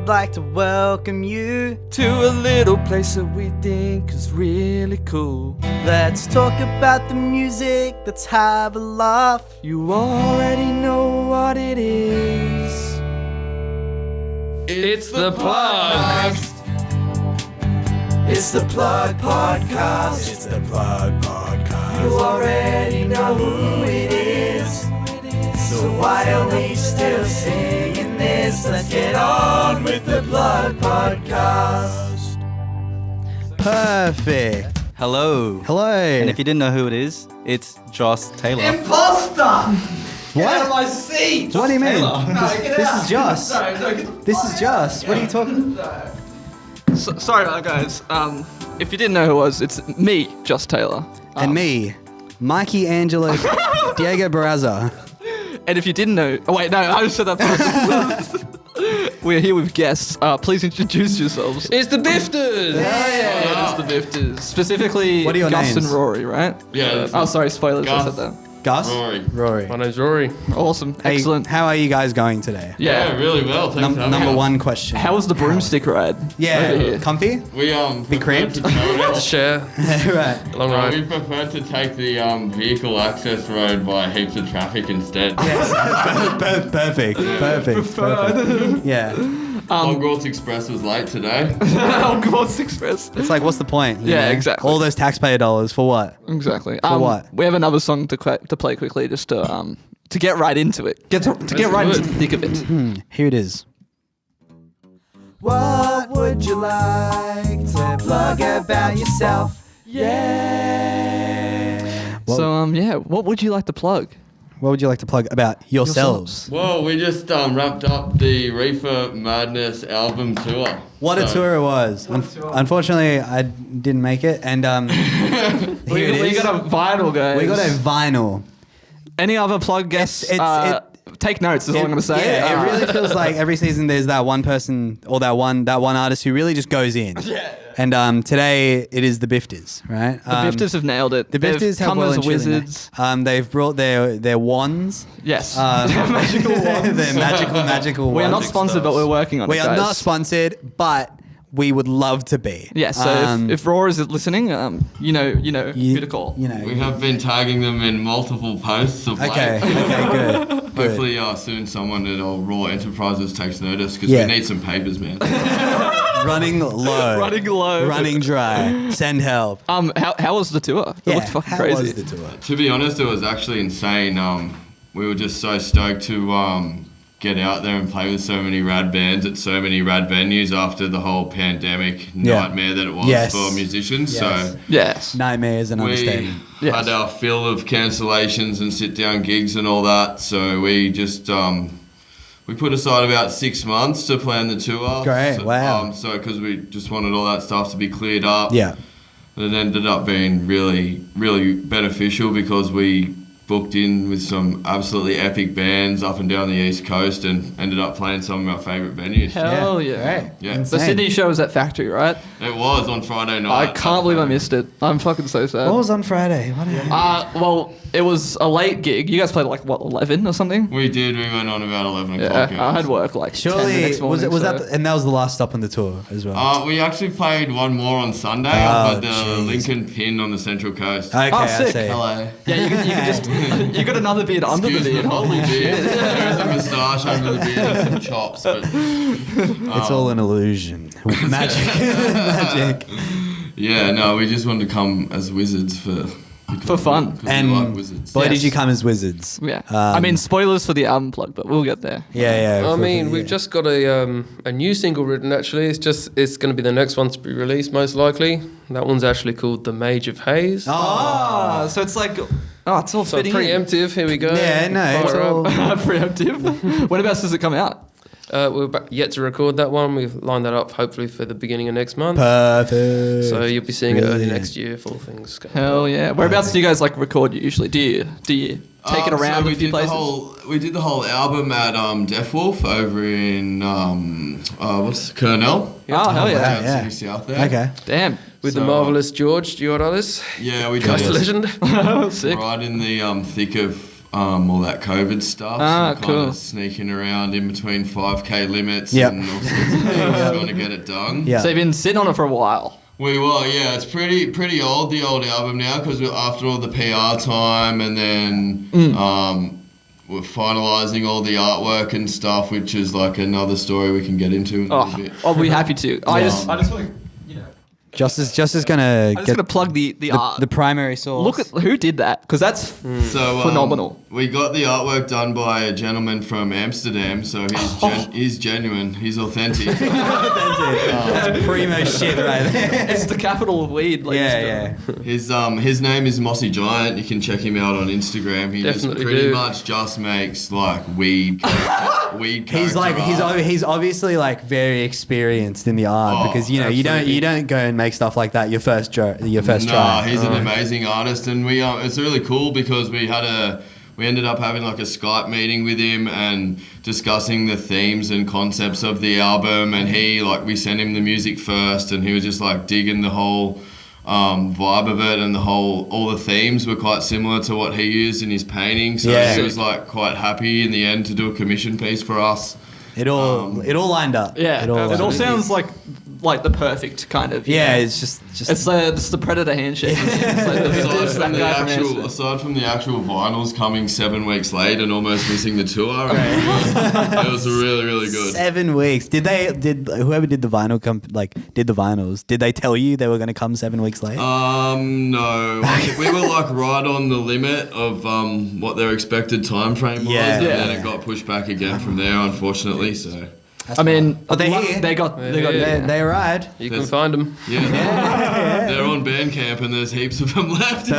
we'd like to welcome you to a little place that we think is really cool. Let's talk about the music, let's have a laugh. You already know what it is. It's the Plug. It's the Plug Podcast. It's the Plug Podcast. You already know who it is. So why are we still singing this? Let's get on with the Plug Podcast. Perfect. Hello. Hello. And if you didn't know who it is, it's Joss Taylor. Imposter! Get What? out of my seat! What do you mean? This out. is Joss. Sorry, no, get the This is Joss. What are you talking? Sorry about that, guys. If you didn't know who it was, it's me, Joss Taylor. And me, Mikey Angelo Diego Barraza. And if you didn't know... Oh, wait, no, I just said that first. We're here with guests. Please introduce yourselves. It's the Bifters. Yeah, it's the Bifters. Specifically, What are your Gus names? and Rory, right? Yeah. Oh, sorry, spoilers. I Gus. said that. Gus? Rory. My name's Rory. Awesome. Hey, Excellent. how are you guys going today? Yeah. really well. Thanks for having Number us. one question. How was the broomstick ride? Over Yeah, here? comfy? We Big cramped? to share. Right. Long ride. We prefer to take the vehicle access road by heaps of traffic instead. Perfect. Perfect. Yeah. Hogwarts Express was late today. Hogwarts Express. It's like, what's the point? you Yeah, know? exactly. All those taxpayer dollars for what? Exactly. For what? We have another song to play quickly, just to get right into it. Get right into the thick of it. Here it is. What would you like to plug about yourself? Yeah. Whoa. What would you like to plug? What would you like to plug about yourselves? Well, we just wrapped up the Reefer Madness album tour. What a tour it was. Unfortunately, I didn't make it. And here it We is. got a vinyl, guys. We got a vinyl. Any other plug guests? Take notes is all I'm going to say. Yeah, it really feels like every season there's that one person or that one artist who really just goes in. Yeah. And today it is the Bifters, right? The Bifters have nailed it. The Bifters have come well as and truly wizards. they've brought their wands. Yes. Magical wands. Their magical wands. We are not sponsored, but we're working on it, We are guys. not sponsored, but we would love to be. Yeah, so if Roar is listening, you know who to call. You know. We have been tagging them in multiple posts of late. Okay, good. Hopefully soon someone at Raw Enterprises takes notice because Yeah. we need some papers, man. Running low. Running low. Running dry. Send help. How was the tour? It looked fucking how crazy. was the tour? To be honest, it was actually insane. We were just so stoked to get out there and play with so many rad bands at so many rad venues after the whole pandemic nightmare that it was for musicians. Yes. So Yes. Nightmare is an we understatement. Yes. had our fill of cancellations and sit-down gigs and all that. So we just we put aside about 6 months to plan the tour. Great, So, wow. So because we just wanted all that stuff to be cleared up. Yeah. It ended up being really, really beneficial because we booked in with some absolutely epic bands up and down the East Coast and ended up playing some of our favourite venues. Hell yeah. Great. Yeah. The Insane. Sydney show was at Factory, right? It was on Friday night. I can't believe I missed it. I'm fucking so sad. What was on Friday? What Well, it was a late gig. You guys played like, 11 or something? We did. We went on about 11 Yeah, o'clock. I had work like 10 the Surely, next morning. was so- that, and that was the last stop on the tour as well? We actually played one more on Sunday Oh, up at the jeez. Lincoln Pin on the Central Coast. Okay, Oh, sick. I see. Hello. Yeah, you can just... You got another beard under the Excuse beard. me, Holy holy shit. beard. There is a moustache under the beard and some chops, but It's all an illusion. Magic. yeah, no, we just wanted to come as wizards for fun. because we like And wizards. boy, did Yes. you come as wizards. Yeah. I mean, spoilers for the album plug, but we'll get there. Yeah. I mean, we've just got a new single written. Actually, it's going to be the next one to be released, most likely. That one's actually called "The Mage of Haze." Oh, so it's like... Oh, it's all So fitting in. preemptive. Here we go. Yeah, no, it's Fire all... up. Preemptive. When about does it come out? We're yet to record that one. We've lined that up hopefully for the beginning of next month. Perfect. So you'll be seeing it early Brilliant. next year. Full things. Going Hell yeah. Whereabouts do you guys like record usually? Do you take it around so we a few did places? We did the whole album at Deaf Wolf over in Kernell. Oh, hell yeah. Yeah. City South there. Okay. Damn. With the So, marvelous George. Do you know what that is? Yeah, we Coast did. legend. Sick. Right in the thick of all that COVID stuff. Ah, so cool. Kind of sneaking around in between 5K limits Yep. and all sorts of things, trying to get it done. Yeah. So you've been sitting on it for a while. We were, yeah. It's pretty old, the old album now, because after all the PR time and then we're finalising all the artwork and stuff, which is like another story we can get into in a little bit. I'll be happy to. I just want to, Just is gonna I'm just get gonna plug the art. the primary source. Look at who did that, because that's So phenomenal. We got the artwork done by a gentleman from Amsterdam, so he's genuine, he's authentic. That's primo shit right there. It's the capital of weed. Like Yeah. His name is Mossy Giant. You can check him out on Instagram. He Definitely just pretty do. much just makes like weed He's like art. he's obviously like very experienced in the art Oh, because you absolutely. don't go and make stuff like that your first try. Nah, he's an amazing artist, and we it's really cool because we ended up having like a Skype meeting with him and discussing the themes and concepts of the album, and we sent him the music first, and he was just like digging the whole vibe of it, and all the themes were quite similar to what he used in his painting, so Yeah. he was like quite happy in the end to do a commission piece for us. It all lined up. Yeah, it all, it all lined up. sounds like the perfect kind of. Yeah, know, it's just it's the predator handshake. It's like Aside that guy from Amsterdam. aside from the actual vinyls coming 7 weeks late and almost missing the tour, it was really, really good. 7 weeks. Did whoever did the vinyl did the vinyls? Did they tell you they were going to come 7 weeks late? No. We were like right on the limit of what their expected time frame was, Yeah. and Yeah. then it got pushed back again from there, unfortunately. So I mean, But they're here. They got. They arrived. You can find them. yeah, they're on Bandcamp, and there's heaps of them left.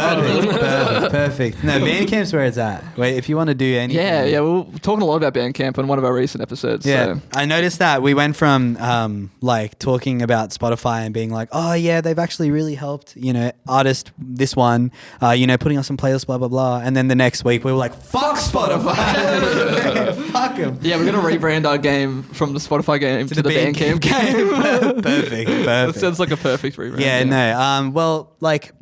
Perfect. No, Bandcamp's where it's at. Wait, if you want to do anything. Yeah. We were talking a lot about Bandcamp on one of our recent episodes. Yeah, So. I noticed that we went from like talking about Spotify and being like, oh yeah, they've actually really helped, artist this one, putting us on playlists, blah blah blah, and then the next week we were like, fuck Spotify, fuck them. Yeah, we're gonna rebrand our game from the Spotify game to the Bandcamp game. Perfect. That sounds like a perfect rebrand. Yeah, no. Well, like,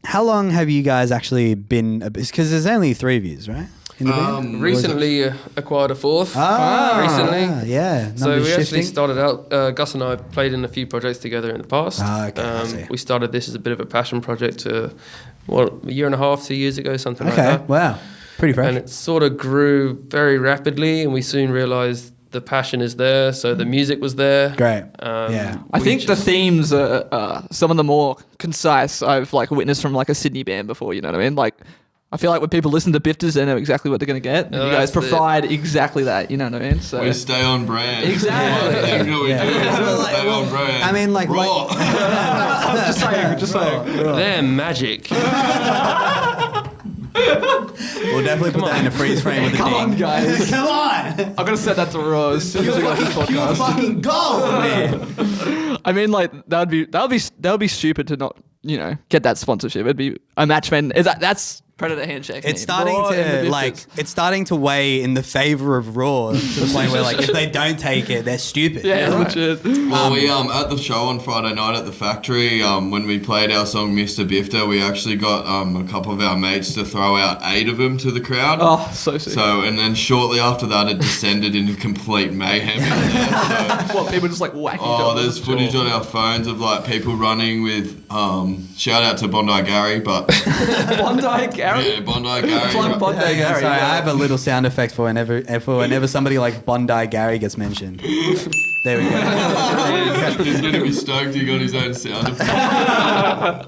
how long have you guys actually been? Because there's only 3 of yous, right? In the band? Recently acquired a fourth. Recently. Yeah. So numbers we actually shifting. started out, Gus and I played in a few projects together in the past. Okay, I see. We started this as a bit of a passion project a year and a half, 2 years ago, something like Okay. that. Wow. Pretty fresh. And it sort of grew very rapidly, and we soon realised the passion is there, so the music was there. Great. Yeah. I think the themes are some of the more concise I've like witnessed from like a Sydney band before. You know what I mean? Like, I feel like when people listen to Bifters, they know exactly what they're going to get. And Oh, you guys that's it. provide exactly that. You know what I mean? So We stay on brand. Exactly. One thing that we Yeah. do is Well, like- stay on brand. I mean, like- Raw. just saying. They're magic. We'll definitely put that in a freeze frame with the Come on, ding. guys. Come on. I'm gonna set that to Raw as soon as we got this podcast. Fucking gold, man. I mean, like that would be stupid to not get that sponsorship. It'd be a match man. That's Predator handshake. It's starting it's starting to weigh in the favor of Raw to the point where like if they don't take it, they're stupid. yeah, legit. Well, we at the show on Friday night at the factory, when we played our song Mr. Bifter, we actually got a couple of our mates to throw out 8 of them to the crowd. Oh, so sick. So, and then shortly after that, it descended into complete mayhem. In there, so, What, people just like whacking. there's footage on our phones of like people running with. Shout out to Bondi Gary, but Bondi Gary. yeah, Bondi Gary. Plug but- Bondi Gary. Sorry, I have a little sound effect for whenever somebody like Bondi Gary gets mentioned. There we go. He's going to be stoked he got his own sound effect.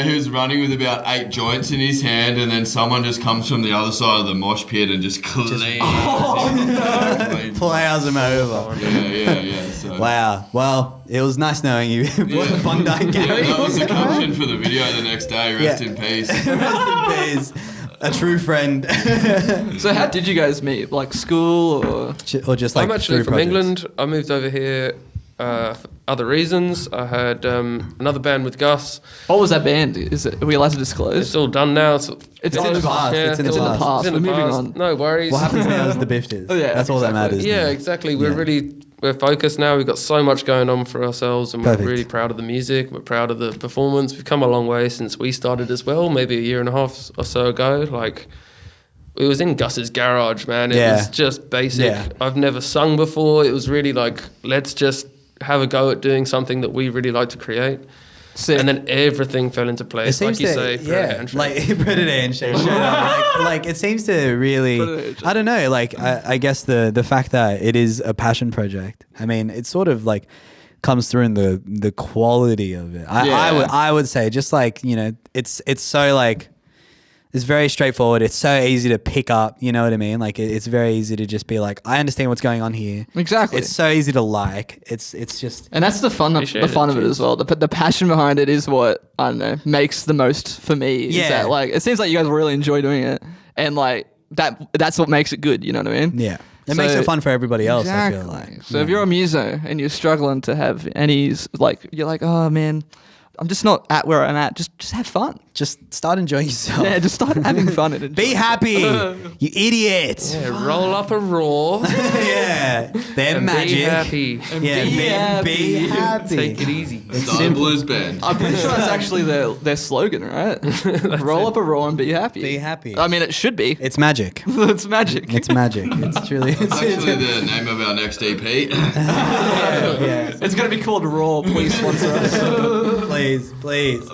He was running with about 8 joints in his hand, and then someone just comes from the other side of the mosh pit and just cleans. Cleans. Plows him over. Yeah. So. Wow. Well, it was nice knowing you, Bondi Yeah, Gary. that was the caption for the video the next day. Rest in peace. Rest in peace. A true friend. So how did you guys meet? Like school or? Just like I'm actually through from projects. England. I moved over here for other reasons. I had another band with Gus. What was that band? Are we allowed to disclose? It's all done now. It's in the past. Yeah, It's in the all- past. It's in the We're moving past. on. No worries. What happens now is the Bifters. Oh, yeah, That's all that exactly. matters. Yeah, now. exactly. Yeah. We're focused now. We've got so much going on for ourselves, and Perfect. we're really proud of the music. We're proud of the performance. We've come a long way since we started as well, maybe a year and a half or so ago. Like, it was in Gus's garage, man. It Yeah. was just basic. Yeah. I've never sung before. It was really like, let's just have a go at doing something that we really like to create. Sick. And then everything fell into place, like you say. Predator and shit. Like it seems to really, Predator. I don't know, like I guess the fact that it is a passion project, I mean, it sort of like comes through in the quality of it. I would say just like, you know, it's so like, it's very straightforward. It's so easy to pick up. You know what I mean? Like it's very easy to just be like, I understand what's going on here. Exactly. It's so easy to like. It's just. And that's the fun of it as well. The passion behind it is what, I don't know, makes the most for me. Is Yeah. that, like, it seems like you guys really enjoy doing it, and like that's what makes it good. You know what I mean? Yeah. It makes it fun for everybody else. Exactly. I feel like. So if you're a muso and you're struggling to have any, like, you're like, oh man, I'm just not at where I'm at. Just have fun. Just start enjoying yourself. Yeah, just start having fun and Be enjoy. happy, you idiot. Yeah, roll up a raw. Yeah, they're and magic. Be happy. Yeah, be happy. Take it easy. Start a blues band. I'm pretty sure that's actually their slogan, right? Roll up a roll and be happy. Be happy. I mean, it should be. It's magic. It's magic. It's magic. It's truly. It's actually the name of our next EP. Yeah. It's gonna be called Raw. Please sponsor us. Please.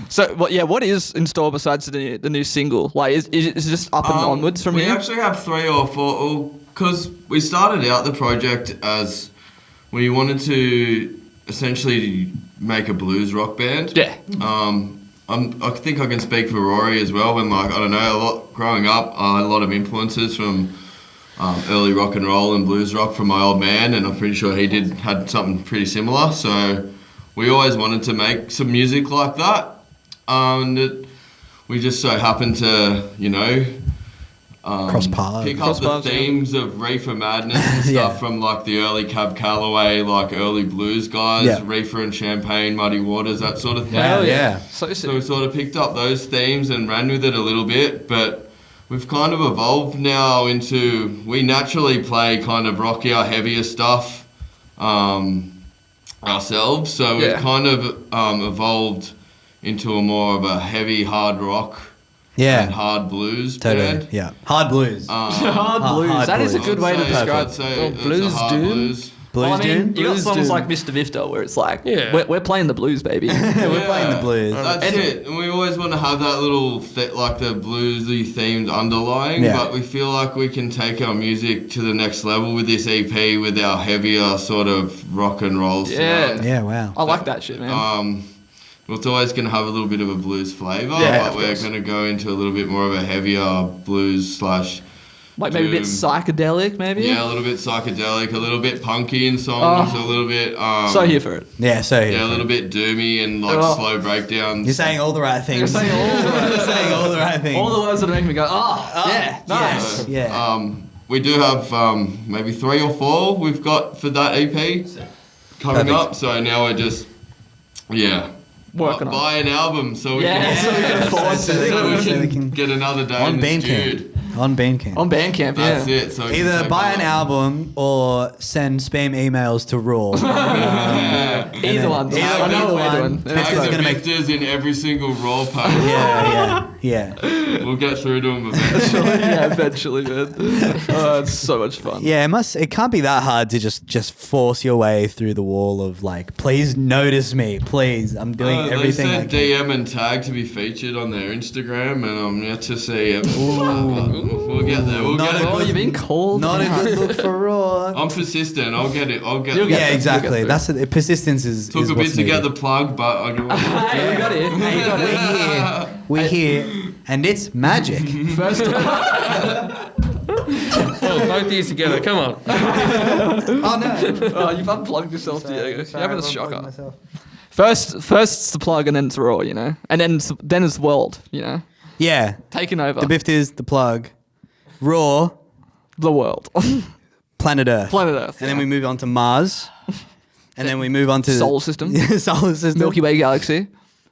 So, what is in store besides the new single? Like, is it just up and onwards from we here? We actually have 3 or 4, because we started out the project as we wanted to essentially make a blues rock band. Yeah. I think I can speak for Rory as well. When, like, I don't know, growing up, I had a lot of influences from early rock and roll and blues rock from my old man, and I'm pretty sure he had something pretty similar. So we always wanted to make some music like that. We just so happened to, you know, Cross paths. pick up the themes of Reefer Madness and stuff Yeah. from like the early Cab Calloway, like early blues guys, Yeah. Reefer and Champagne, Muddy Waters, that sort of thing. Hell yeah. So So we sort of picked up those themes and ran with it a little bit, but we've kind of evolved now into, we naturally play kind of rockier, heavier stuff ourselves, so we've kind of evolved into a more of a heavy hard rock and hard blues band. Yeah. Hard blues. hard blues. That is a good way to describe I'd it. say it's a blues hard doom. blues. Well, I mean, you got Blues songs doom. like Mr. Vifter where it's like, Yeah. we're playing the blues, baby. We're playing the blues. That's it. And we always want to have that little, like the bluesy themed underlying, Yeah. but we feel like we can take our music to the next level with this EP with our heavier sort of rock and roll sound. Yeah, wow. I like that shit, man. Well, it's always going to have a little bit of a blues flavour, Yeah, but of we're course. going to go into a little bit more of a heavier blues / Like maybe a bit doom. psychedelic, maybe? Yeah, a little bit psychedelic, a little bit punky in songs, a little bit So here for it. Yeah, so yeah, a little bit doomy and like Oh. slow breakdowns. You're saying all the right things. You're saying all the right You're saying all the right things. All the words that make me go, yeah, nice. Yeah. We do have maybe 3 or 4 we've got for that EP coming Perfect. up. So now we're just Working on buy an album so we Yeah, so we can afford So they can- so they can- get another day on in the Bandcamp. studio. On Bandcamp. On Bandcamp, yeah. That's it. So we can Either take buy a an look. album or send spam emails to Raw. Yeah. Either one. Either I know what we're one. doing. Tag Tag is the gonna make- Bifters in every single raw page. Yeah. We'll get through to them eventually. Yeah, eventually, man. Oh, it's so much fun. Yeah, it can't be that hard to just force your way through the wall of like, please notice me, please. I'm doing everything I They can. said DM and tag to be featured on their Instagram, and I'm yet to see it. We'll get there. We'll Not get a it. Oh, you've been called. Not a good look for Raw. I'm persistent. I'll get it. I'll get You'll it. get Yeah, there. exactly. You'll get That's persistence is. Took is a bit what's to get needed. the plug, but I do. Hey, you got it. Hey, you got it. We're here, and it's magic. First, Oh, both these together. Come on. Oh no! oh, you've unplugged yourself, Diego. You're having a shocker. First it's the plug, and then it's Raw, you know, and then it's World, you know, Yeah, taking over the Bifters, the plug, Raw, the world, Planet Earth, planet Earth, and then we move on to Mars, and then we move on to Solar System, Solar System, Milky Way galaxy,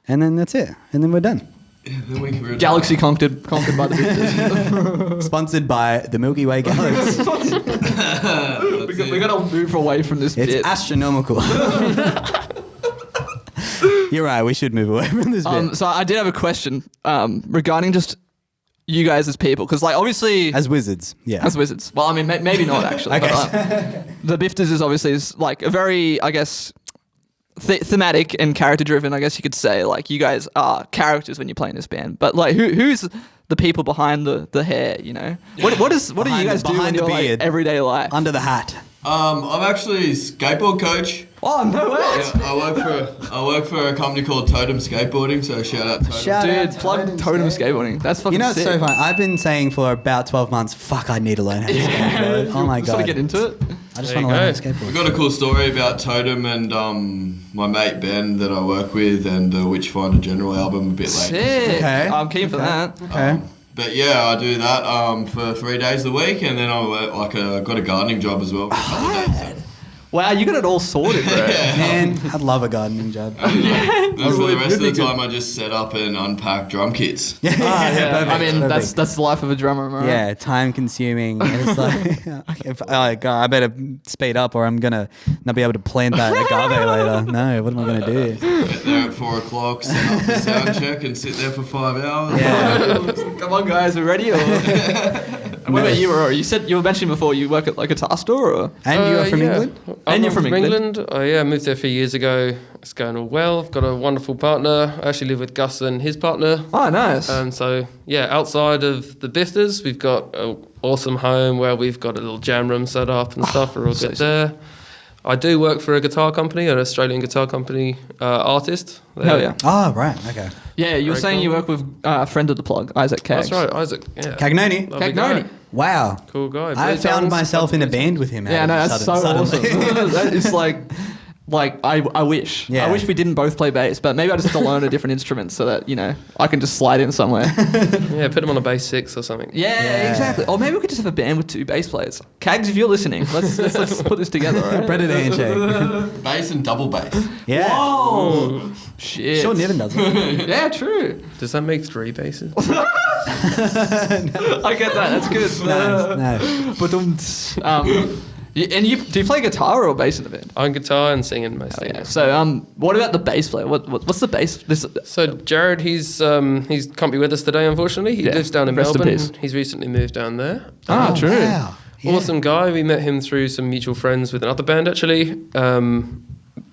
and then that's it, and then we're done. Then we can galaxy conquered by the Bifters. Sponsored by the Milky Way galaxy. we gotta move away from this It's bit. astronomical. You're right. We should move away from this bit. So I did have a question regarding just you guys as people? Because like obviously As wizards, yeah. as wizards. Well, I mean maybe not actually. Okay. But, the Bifters is obviously like a very, I guess, thematic and character driven. I guess you could say like you guys are characters when you play in this band. But like who's the people behind the hair? You know, what do you guys do in behind the your like, beard. everyday life? Under the hat. I'm actually a skateboard coach. Oh no way! Yeah, I work for a company called Totem Skateboarding, so shout out Totem. Dude, plug Totem Skateboarding. That's fucking You know, it's sick. so fun. I've been saying for about 12 months, fuck, I need to learn how to skateboard. Oh my Just gotta God. get into it. I just There want to you learn how to go. I've skateboard. got a cool story about Totem and my mate Ben that I work with, and the Witchfinder General album a bit later. Sick. Okay. I'm keen for that. Okay. But yeah, I do that for 3 days a week, and then I work got a gardening job as well. For a couple of days, so. Wow, you got it all sorted, bro. Man, I'd love a gardening job. And for the rest of would the be time, I just set up and unpack drum kits. Yeah, Perfect, I mean, perfect. that's the life of a drummer, right? Yeah, time consuming. It's like, I better speed up or I'm going to not be able to plant that agave later. No, what am I going to do? Get there at 4 o'clock, set up the sound check, and sit there for 5 hours. Yeah. Come on, guys, we're ready. Or... What about you, Rory? You were mentioning before you work at like a guitar store, or And you are from yeah. England? And you're from England. I moved there a few years ago. It's going all well. I've got a wonderful partner. I actually live with Gus and his partner. oh, nice. So yeah, outside of the Bifters, we've got an awesome home where we've got a little jam room set up and stuff. We're all so good there. I do work for a guitar company, an Australian guitar company artist. Hell yeah. Oh, right. Okay. Yeah, you were Very saying you cool. work with a friend of the plug, Isaac Kaggs. That's right, Isaac. Yeah. Cagnoni. Lovely Cagnoni. guy. Wow. Cool guy. I Blue found tones, myself in a blue band with him. Yeah, out no, of that's sudden- so suddenly. awesome. That is like I wish. Yeah. I wish we didn't both play bass, but maybe I just have to learn a different instrument so that, you know, I can just slide in somewhere. tones. Yeah, put him on a bass 6 or something. Yeah, exactly. Or maybe we could just have a band with 2 bass players. Kags, if you're listening, let's put this together, right? Predator handshake. Bass and double bass. Yeah. Whoa! Shit. Sure, Niven does it. Yeah, true. Does that make 3 basses? I get that. That's good. No. But do you play guitar or bass in the band? On guitar and singing mostly. Yeah. So what about the bass player? What's the bass? So Jared, he's can't be with us today, unfortunately. He Yeah. lives down in Rest in Melbourne. peace. He's recently moved down there. Ah, true. Wow. Yeah. Awesome guy. We met him through some mutual friends with another band, actually.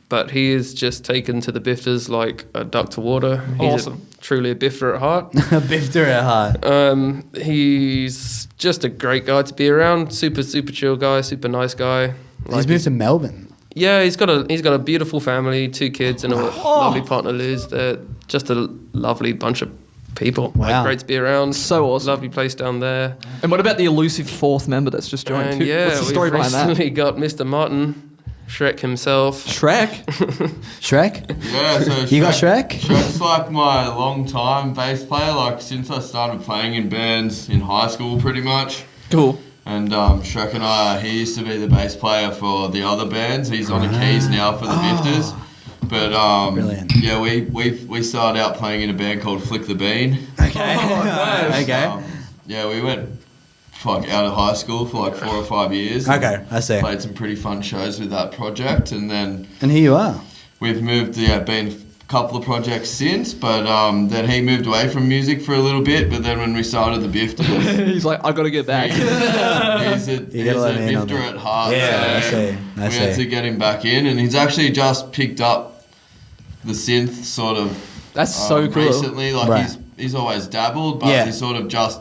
But he is just taken to the Bifters like a duck to water. He's Awesome. truly a Bifter at heart. Bifter at heart. He's just a great guy to be around. Super, super chill guy. Super nice guy. He's moved to Melbourne. Yeah, he's got a beautiful family, 2 kids, and a lovely partner, Liz. They're just a lovely bunch of people. Wow. Like, great to be around. So awesome. Lovely place down there. And what about the elusive 4th member that's just joined? And yeah, What's the story we've behind that? recently got Mr. Martin, Shrek himself. Shrek. Shrek? Yeah, so You got Shrek? Shrek's like my long time bass player, like since I started playing in bands in high school pretty much. Cool. And Shrek and I, he used to be the bass player for the other bands. He's on the keys now for the Bifters. But Brilliant. yeah, we started out playing in a band called Flick the Bean. Okay. Okay. Yeah, we went out of high school for like 4 or 5 years. Okay, I see. Played some pretty fun shows with that project, and then And here you are. we've moved. Yeah, been a couple of projects since, but then he moved away from music for a little bit. But then when we started the Bifters, He's like, I got to get back. he's a gotta let me in on Bifter that. at heart. Yeah, so I see. I we had see. to get him back in, and he's actually just picked up the synth sort of That's so cool. recently. Like Right. he's always dabbled, but Yeah. he's sort of just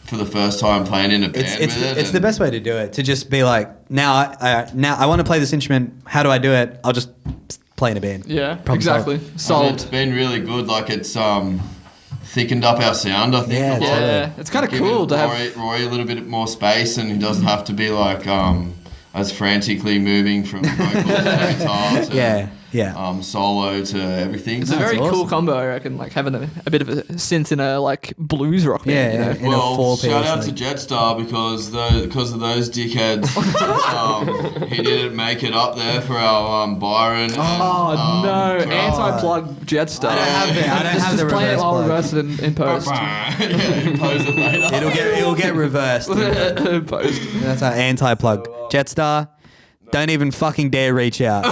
for the first time playing in a band It's with it. it's the and- best way to do it. To just be like, now I want to play this instrument. How do I do it? I'll just play in a band. Yeah, Problem exactly. And Solved. it's been really good. Like it's thickened up our sound. I think. Yeah, a lot. totally. Yeah, it's kind of Giving cool to have. Rory a little bit more space, and he doesn't have to be like as frantically moving from vocals to guitar to Yeah. solo to everything. It's a That's very cool awesome. combo, I reckon. Like having a bit of a synth in a like blues rock band. Yeah, you know? yeah. In a Well, four-piece, shout out to like- Jetstar because of those dickheads, he didn't make it up there for our Byron. Oh no! Gerald. Anti-plug Jetstar. I don't have it. I don't have just the play it reverse while plug. reverse it in post. Yeah, pose it later. It'll get reversed. Post. That's our anti-plug. Jetstar, Don't even fucking dare reach out.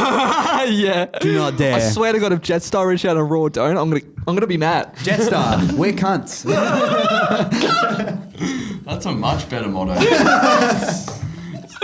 Yeah. Do not dare. I swear to God, if Jetstar reach out on Raw don't, I'm gonna be mad. Jetstar, we're cunts. That's a much better motto.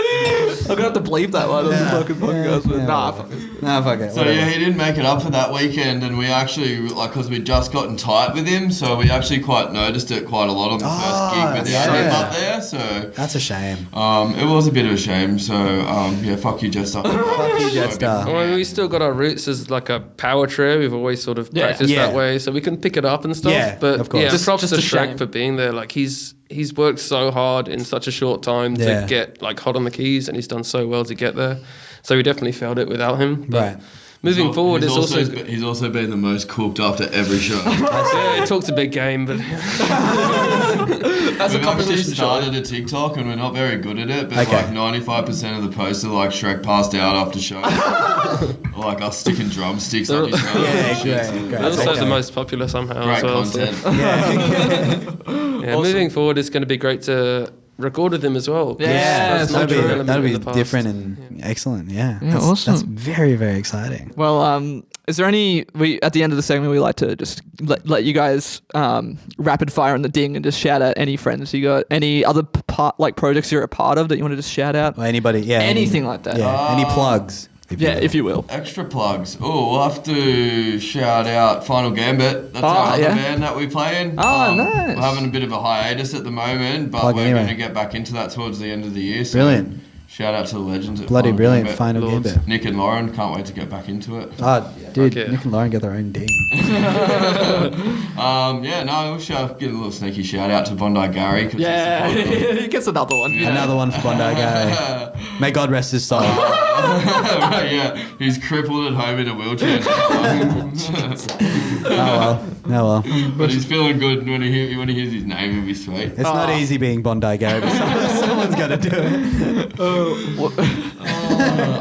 I'm gonna have to bleep that one on the fucking podcast. But nah, fuck it. Nah, fuck it. So yeah, he didn't make it up for that weekend, and we actually, like, because we'd just gotten tight with him, so we actually quite noticed it quite a lot on the first gig without him up there. So That's a shame. it was a bit of a shame. So yeah, fuck you, Jetstar. Fuck you, Jetstar. I mean, we still got our roots as like a power trio. We've always sort of practiced Yeah. that way, so we can pick it up and stuff. Yeah, but of course. yeah, props Just to a shame. Shrek for being there. Like he's worked so hard in such a short time Yeah. to get like hot on the keys, and he's done so well to get there. So we definitely felt it without him. But Right. moving forward, he's it's also he's also been the most cooked after every show. yeah, he talks a big game, but That's a We've actually competition show. started a TikTok and we're not very good at it, but Okay. like 95% of the posts are like Shrek passed out after show. Or like us sticking drumsticks on his show. Yeah, great. that's also Okay. the most popular somehow Great as well. so- content. Yeah, moving forward, it's going to be great to record with him as well. 'cause Yeah, that's not that'd an be, element that'd in be the past. different and excellent. Yeah, Yeah, that's, awesome. That's very, very exciting. Well, is there any? At the end of the segment, we like to just let you guys rapid fire on the ding and just shout out any friends you got, any other projects you're a part of that you want to just shout out, Or anybody, yeah, anything like that. Yeah, any plugs? If you will. Extra plugs. Oh, we'll have to shout out Final Gambit. That's our other band that we play in. Oh, nice. We're having a bit of a hiatus at the moment, but Plug we're anyway. going to get back into that towards the end of the year. So Brilliant. Shout out to the legends at Bloody Final brilliant. Gambit. Final Lords. Gambit. Nick and Lauren, can't wait to get back into it. Oh, dude, Okay. Nick and Lauren get their own ding. Yeah, no, we'll give a little sneaky shout out to Bondi Gary. 'cause Yeah, he's supported he gets another one. Yeah. Another one for Bondi Gary. May God rest his soul. right, yeah, he's crippled at home in a wheelchair now. Oh well. But he's feeling good when he hears his name, he'll be sweet. It's not easy being Bondi Gary, but someone's got to do it.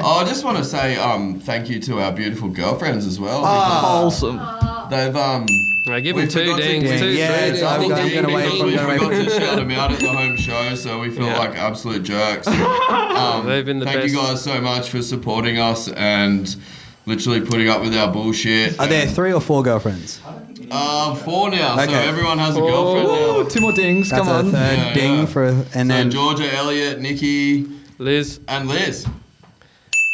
I just want to say thank you to our beautiful girlfriends as well. Wholesome. Because they've I give we him two forgot to- dings, two, Yeah, three it's- dings. I'm ding, gonna ding, wait ding, for- we ding. forgot to shout them out at the home show, so we feel Yeah. like absolute jerks. They've been the Thank best. you guys so much for supporting us and literally putting up with our bullshit. Are there 3 or 4 girlfriends? 4 now, so Okay. everyone has a girlfriend now. Two more dings. That's Come a on. third Yeah, ding yeah. for, and So then Georgia, Elliot, Nikki, Liz. and Liz.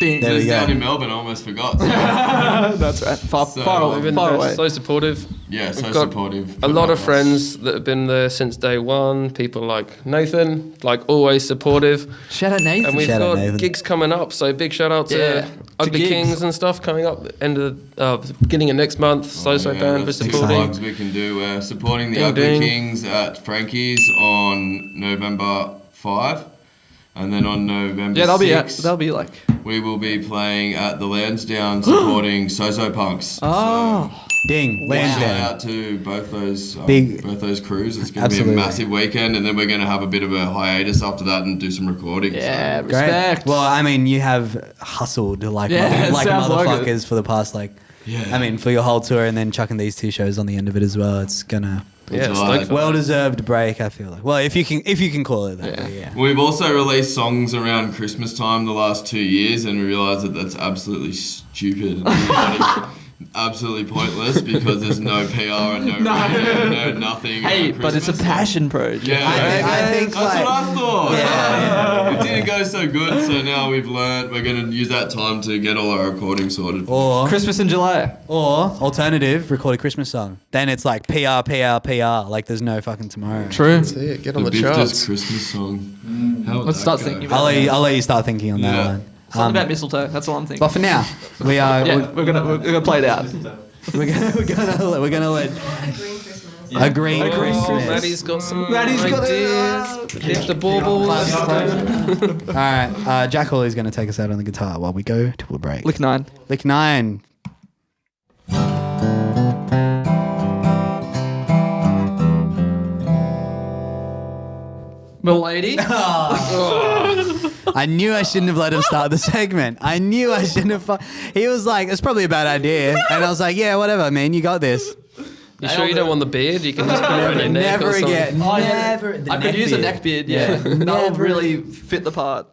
Ding. There we Liz go. down in Melbourne, I almost forgot. That's right. Far So, away. They've been Far the away. best, so supportive. Yeah, so We've got supportive. A lot of Us. friends that have been there since day one. People like Nathan, like always supportive. Shout out Nathan. And we've Shout out got Nathan. gigs coming up, so big shout out to Yeah, to Ugly gigs. Kings and stuff coming up end of beginning of next month. Oh, So yeah, band for that's two supporting. plugs we can do. We're supporting the Ding, Ugly ding. Kings at Frankie's on November 5. And then on November Yeah, 6, that'll be like. we will be playing at the Lansdowne supporting Sozo Punks. Oh. ding, Shout Lansdowne. out to both those Big- both those crews. It's going to be Absolutely. a massive weekend, and then we're going to have a bit of a hiatus after that and do some recording. Yeah, So. respect. Well, I mean, you have hustled like Yeah, it like sounds like motherfuckers for the past Yeah. I mean, for your whole tour and then chucking these 2 shows on the end of it as well. It's gonna Yeah, It's stoked like- for well deserved break. I feel like. Well, if you can call it that. Yeah. Yeah. We've also released songs around Christmas time the last 2 years, and we realised that that's absolutely stupid and absolutely pointless because there's no PR and no nothing. Hey, around but it's a Christmas. passion project. Yeah, I think that's like, what I thought. Yeah. It didn't go so good, so now we've learned we're going to use that time to get all our recording sorted. or Christmas in July. alternative, record a Christmas song. Then it's like PR. Like there's no fucking tomorrow. True. That's it. Get on the Bifters charts. Christmas song. How would Let's that start go? thinking about I'll let you start thinking on that Yeah. one. Something about mistletoe. That's all I'm thinking. But for now, we are Yeah, we're gonna play it out. we're gonna let a green Oh, Christmas. Maddie's got some Maddie's got ideas. Lift the baubles. All right, Jack Hawley's going to take us out on the guitar while we go to a break. Lick 9. Lick 9. Milady. I knew I shouldn't have let him start the segment. I knew I shouldn't have. He was like, "It's probably a bad idea," and I was like, "Yeah, whatever, man. You got this." You sure you don't want the beard? You can just put it on your neck Never or something. again. Oh, yeah. Never. the I could use a beard. neck beard. Yeah, that'll Never. really fit the part.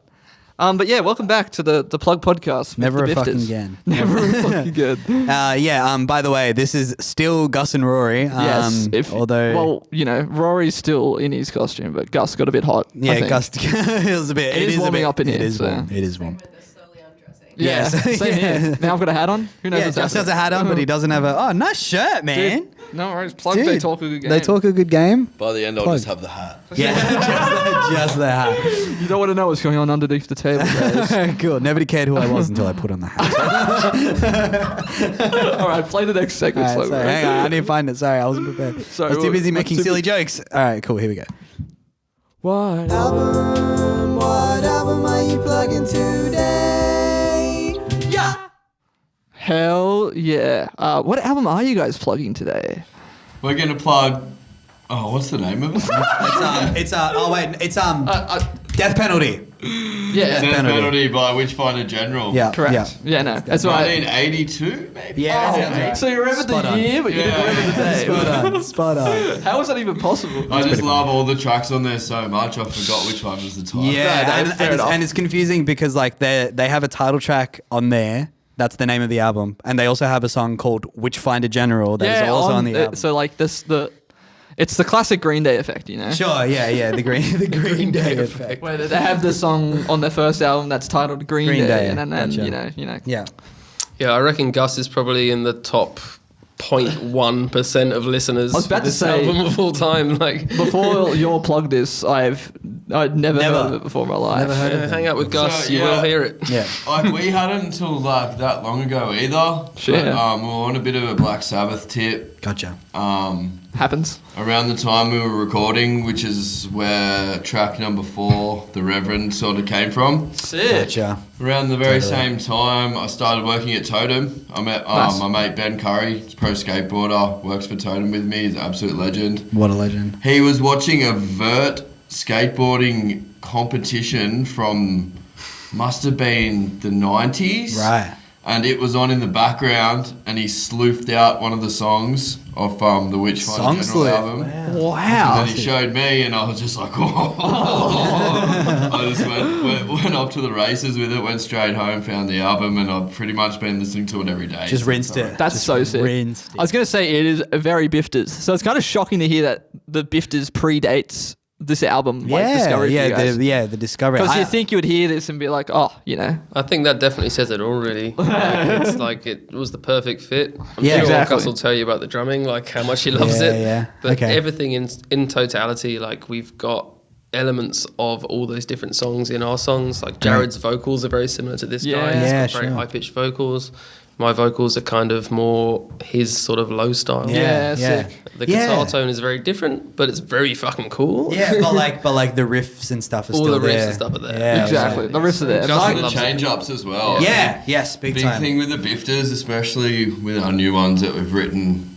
But yeah, welcome back to the Plug Podcast. with Never the a fucking Bifters. again. Never a fucking again. By the way, this is still Gus and Rory. Yes. Although, Rory's still in his costume, but Gus got a bit hot. I think. Gus, it was a bit. It is warming up in here, It is so. warm. It is warm. Yeah, Yes. same here. Now I've got a hat on. Who knows Yeah, what's Josh has happening? a hat on, but he doesn't have a. Oh, nice shirt, man. Dude, no worries. Plug. Dude, They talk a good game. They talk a good game. By the end, I'll Plug. just have the hat. Yeah, just the hat. You don't want to know what's going on underneath the table, guys. Cool. Nobody cared who I was until I put on the hat. All right, play the next segment. All right, slow, sorry, bro. hang on, I didn't find it. Sorry, I wasn't prepared. Sorry, I was too busy what- making what's silly too jokes. All right, cool. Here we go. What? What album are you plugging today? Yeah. Hell yeah. What album are you guys plugging today? We're gonna plug. Oh, what's the name of it? It's Death Penalty. Yeah, Death Penalty. Penalty by Witchfinder General. Yeah, correct. Yeah, no, that's right. 1982, maybe. Yeah. So you remember Spot the on. year, but you didn't remember the day. Spot on. How was that even possible? I just love all the tracks on there so much. I forgot which one was the title. Yeah, fair enough. and it's confusing because like they have a title track on there. That's the name of the album, and they also have a song called Witchfinder General that is also on the album. So like it's the classic Green Day effect, Sure, yeah, the Green Day effect. Where they have the song on their first album that's titled Green Day, and then gotcha. Yeah. Yeah, I reckon Gus is probably in the top 0.1% of listeners I was about for to this say- album of all time. Like, Before your plug this, I'd never heard of it before in my life. Never heard of it. hang out with Gus, So, you yeah. will hear it. Yeah. Like we hadn't until like that long ago either. Sure. But, we were on a bit of a Black Sabbath tip. Gotcha. Happens. Around the time we were recording, which is where track number 4, The Reverend, sort of came from. Sick. Gotcha. Around the very Totally. same time, I started working at Totem. I met Nice. my mate Ben Curry, he's a pro skateboarder, works for Totem with me, he's an absolute legend. What a legend. He was watching a vert skateboarding competition from, must have been the 90s. Right. And it was on in the background, and he sloofed out one of the songs off the Witchfinder Song General sleuth. album. Wow. And then he showed me, and I was just like, oh. I just went up to the races with it, went straight home, found the album, and I've pretty much been listening to it every day. Just rinsed it. That's Just so sick. Rinsed it. I was going to say it is a very Bifters. So it's kind of shocking to hear that the Bifters predates this album, like Discovery for you guys. the Discovery. Because you I- think you would hear this and be like, oh, I think that definitely says it all, really. It's like it was the perfect fit. I'm Yeah, sure exactly. Gus will tell you about the drumming, like how much he loves Yeah, it. yeah. But Okay. everything in totality, like we've got elements of all those different songs in our songs. Like Jared's vocals are very similar to this Yeah. guy. He's Yeah, got very sure. high-pitched vocals. My vocals are kind of more his sort of low style. Yeah, sick. The Yeah. guitar tone is very different, but it's very fucking cool. Yeah, but like the riffs and stuff are All still the riffs there. and stuff are there. Yeah, exactly. The rest of it. Gus And the loves it. change-ups as well. Yeah, yes, big Big time. thing with the Bifters, especially with our new ones that we've written,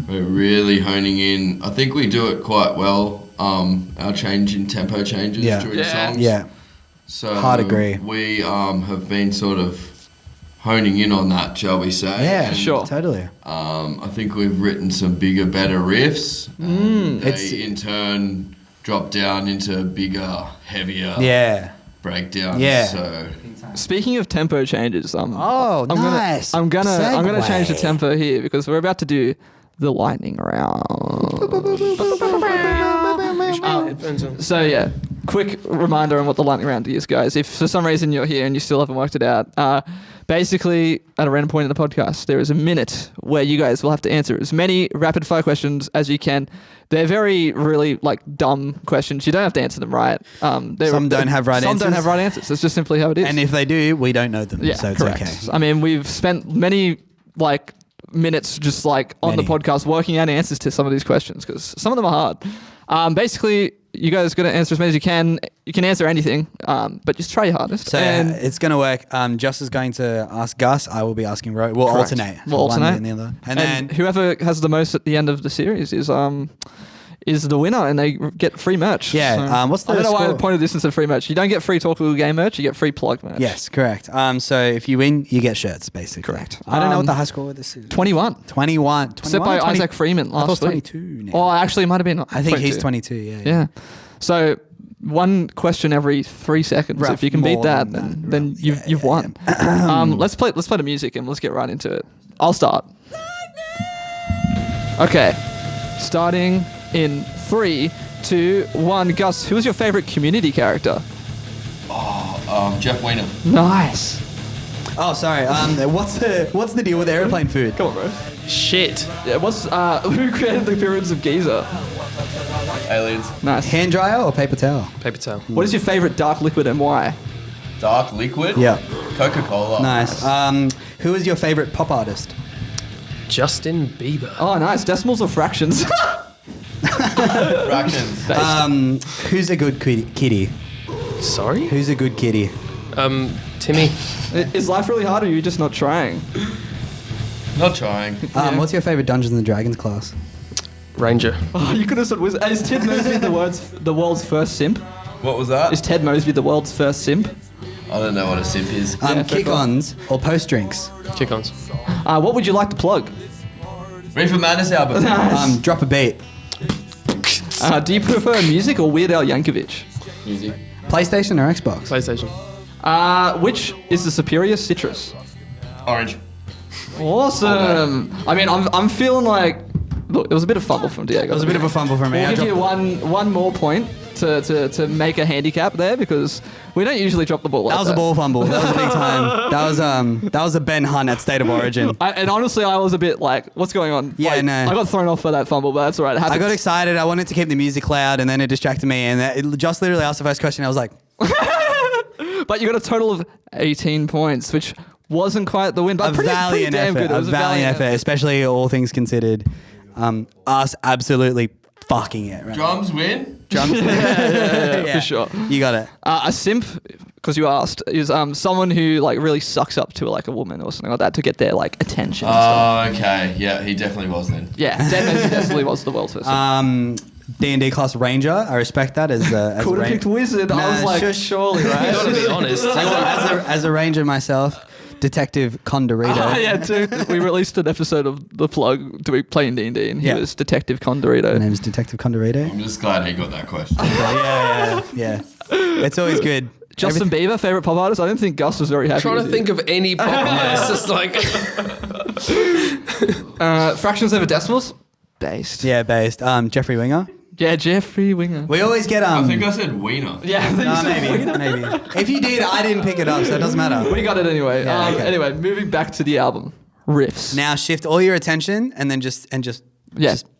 we're really honing in. I think we do it quite well. Our change in tempo changes Yeah. during Yeah. songs. Yeah, So Hard agree. We have been sort of honing in on that, shall we say? yeah, And, Sure. totally. I think we've written some bigger, better riffs. And It's- they in turn drop down into bigger, heavier Yeah. breakdowns. Yeah. So Speaking of tempo changes, Oh, nice. I'm gonna change the Segue. tempo here because we're about to do the lightning round. So yeah, quick reminder on what the lightning round is, guys. If for some reason you're here and you still haven't worked it out, basically at a random point in the podcast, there is a minute where you guys will have to answer as many rapid fire questions as you can. They're very really like dumb questions. You don't have to answer them right. Some don't have right Some answers. don't have right answers. That's just simply how it is. And if they do, we don't know them, yeah, so it's correct. okay. I mean, we've spent many like minutes just like on the Many. podcast working out answers to some of these questions because some of them are hard. Basically, you guys got to answer as many as you can. You can answer anything, but just try your hardest. So and it's going to work. Joss is going to ask Gus. I will be asking Rory. We'll Correct. alternate. We'll One alternate. and the other. and And then whoever has the most at the end of the series is the winner, and they get free merch. Yeah, what's the I don't know why I score? pointed this instead of free merch. You don't get free Talk Little Game merch. You get free plug merch. yes, correct. So if you win, you get shirts, basically. Correct. I don't know what the high score of this is. 21. 21. Set by 20 Isaac Freeman I thought it was last week. 22 now. Oh, actually, it might have been. I think he's 22. 22. Yeah. Yeah. So one question every 3 seconds. Rough, If you can beat more that, than then that. you've won. Let's play the music and let's get right into it. I'll start. Okay, starting in 3, 2, 1. Gus, who was your favorite Community character? Jeff Weiner. Nice. Oh, sorry. What's the deal with airplane food? Come on, bro. Shit. Yeah, who created the Pyramids of Giza? Aliens. Nice. Hand dryer or paper towel? Paper towel. What is your favorite dark liquid and why? Dark liquid. Yeah. Coca-Cola. Nice. Who is your favorite pop artist? Justin Bieber. Oh, nice. Decimals or fractions? Fractions. Who's a good kitty? Sorry? Who's a good kitty? Timmy. Is life really hard or are you just not trying? Not trying. What's your favorite Dungeons and Dragons class? Ranger. Oh, you could have said wizard. Is Ted Mosby the world's first simp? What was that? Is Ted Mosby the world's first simp? I don't know what a simp is. Yeah, Kick-ons or post-drinks? Kick-ons. What would you like to plug? Reefer Madness album. Drop a beat. Do you prefer music or Weird Al Yankovic? Music. PlayStation or Xbox? PlayStation. Which is the superior citrus? Orange. Awesome. I mean, I'm feeling like. Look, it was a bit of fumble from Diego. It was a bit of a fumble for me. We'll I give you dropped- one more point to make a handicap there because we don't usually drop the ball like That was a ball fumble. That was a big time. That was a Ben Hunt at State of Origin. And honestly, I was a bit like, what's going on? Yeah, Like, no. I got thrown off for that fumble, but that's all right. It I happens. got excited. I wanted to keep the music loud, and then it distracted me. And it just literally asked the first question. I was like, But you got a total of 18 points, which wasn't quite the win, but pretty damn good. It A was valiant effort, especially all things considered. Us absolutely fucking it. Right? Drums win. Drums. Yeah, for sure. You got it. A simp, because you asked, is someone who like really sucks up to like a woman or something like that to get their like attention. And stuff. Oh, okay. Yeah, he definitely was then. Yeah, Ted definitely was the world's first. D&D class ranger. I respect that as a Could have picked wizard. I was like, surely, right? You gotta be honest. as a ranger myself, Detective Condorito. Oh, yeah, too. We released an episode of The Plug playing D&D, and he Yeah. was Detective Condorito. My name is Detective Condorito. I'm just glad he got that question. Yeah. It's always good. Justin Bieber, favorite pop artist? I don't think Gus was very happy. Trying to with think of any pop artist. It's like fractions over decimals? Based. Yeah, based. Jeffrey Winger. Yeah, Jeffrey Winger. We always get I think I said wiener. Yeah, I think No, so. maybe. If you did, I didn't pick it up, so it doesn't matter. We got it anyway. Yeah, okay. Anyway, moving back to the album. Riffs. Now shift all your attention and then just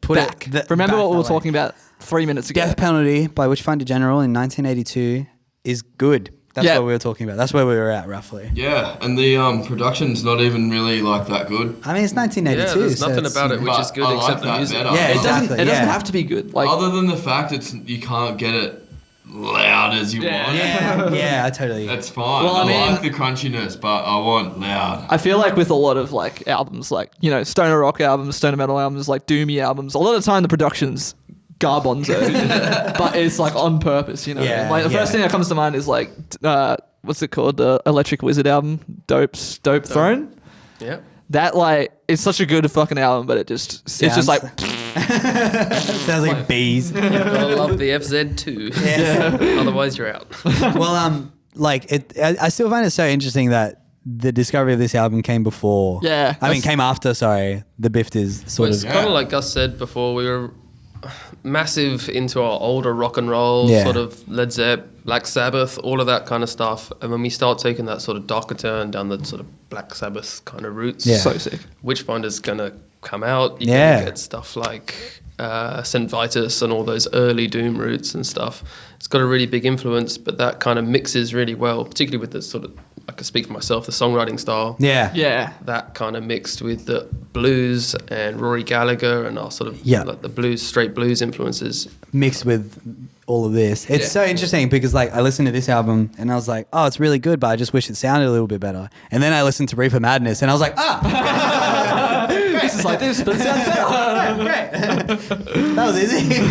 put back. it. Remember back what we that were way. talking about 3 minutes ago. Death Penalty by Witchfinder General in 1982 is good. That's Yeah. what we were talking about. That's where we were at roughly. Yeah, and the production's not even really like that good. I mean, it's 1982. yeah, there's so nothing it's, about you it know. which is But good I except like the that music. better. Yeah, It doesn't. exactly, It doesn't yeah. have to be good. Like Other than the fact you can't get it loud as you want. Yeah, I totally. That's fine. Well, I I mean- like the crunchiness, but I want loud. I feel like with a lot of like albums, like stoner rock albums, stoner metal albums, like doomy albums, a lot of the time the production's garbonzo, but it's like on purpose. Yeah, Like the first thing that comes to mind is like what's it called? The Electric Wizard album, Dope Throne. Yeah. That like it's such a good fucking album, but it's just like Sounds like bees. Gotta love the FZ2. Otherwise, you're out. Well, I still find it so interesting that the discovery of this album came before. Yeah, Came after. Sorry, the Bifters sort It's of. kind of like Gus said before. We were massive into our older rock and roll, Yeah. sort of Led Zepp, Black Sabbath, all of that kind of stuff. And when we start taking that sort of darker turn down the sort of Black Sabbath kind of roots, Yeah. so sick. Witchfinder's gonna come out. You're Yeah. gonna get stuff like St. Vitus and all those early Doom roots and stuff. It's got a really big influence, but that kind of mixes really well, particularly with the sort of, I can speak for myself, the songwriting style. Yeah. Yeah. That kind of mixed with the blues and Rory Gallagher and our sort of like the blues, straight blues influences. Mixed with all of this. It's so interesting because like I listened to this album and I was like, oh, it's really good, but I just wish it sounded a little bit better. And then I listened to Reefer Madness and I was like, This is like this, but it sounds better. great. That was easy.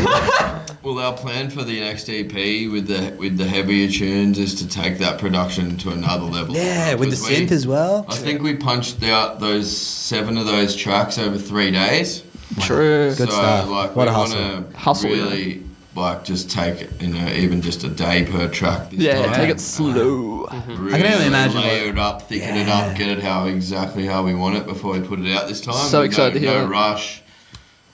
Well, our plan for the next EP with the heavier tunes is to take that production to another level. Yeah, with the Because synth as well. I think we punched out those 7 of those tracks over 3 days. True. Good stuff. Like, What we a want hustle. to Hustle, really like just take even just a day per track. This Yeah, time. take it slow. Really I can only imagine layer it up, thicken it up, get it exactly how we want it before we put it out this time. So excited to hear no it. rush.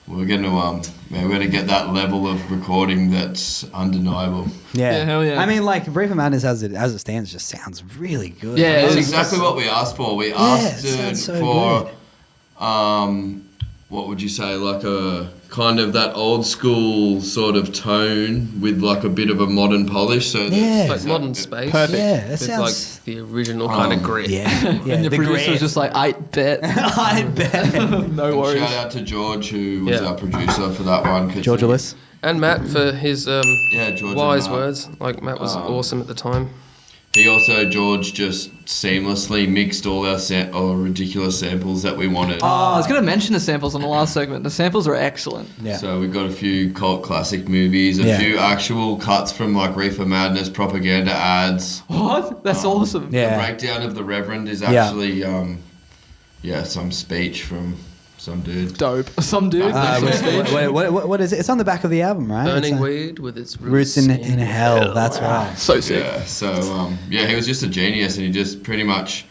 We're gonna get that level of recording that's undeniable. Yeah, hell yeah. I mean, like Reefer Madness as it stands just sounds really good. Yeah, That's it's- exactly what we asked for. We it asked sounds so for good. what would you say, like a kind of that old school sort of tone with like a bit of a modern polish. So Yeah. Like modern space. Perfect. Yeah, it With sounds. like the original kind of grit. Yeah, yeah. And the producer was just like, I bet. I bet. No And worries. shout out to George, who was Yeah. our producer for that one. 'Cause George Willis. And Matt for his George and wise Matt. words. Like Matt was awesome at the time. George just seamlessly mixed all our ridiculous samples that we wanted. Oh, I was going to mention the samples on the last segment. The samples are excellent. Yeah. So we got a few cult classic movies, a Yeah. few actual cuts from like Reefer Madness propaganda ads. What? That's awesome. The Yeah. breakdown of the Reverend is Yeah. actually some speech from some dude. Dope. Some dude. What is it? It's on the back of the album, right? Burning It's a- weed with its Roots in hell. That's right. So sick. Yeah, so he was just a genius, and he just pretty much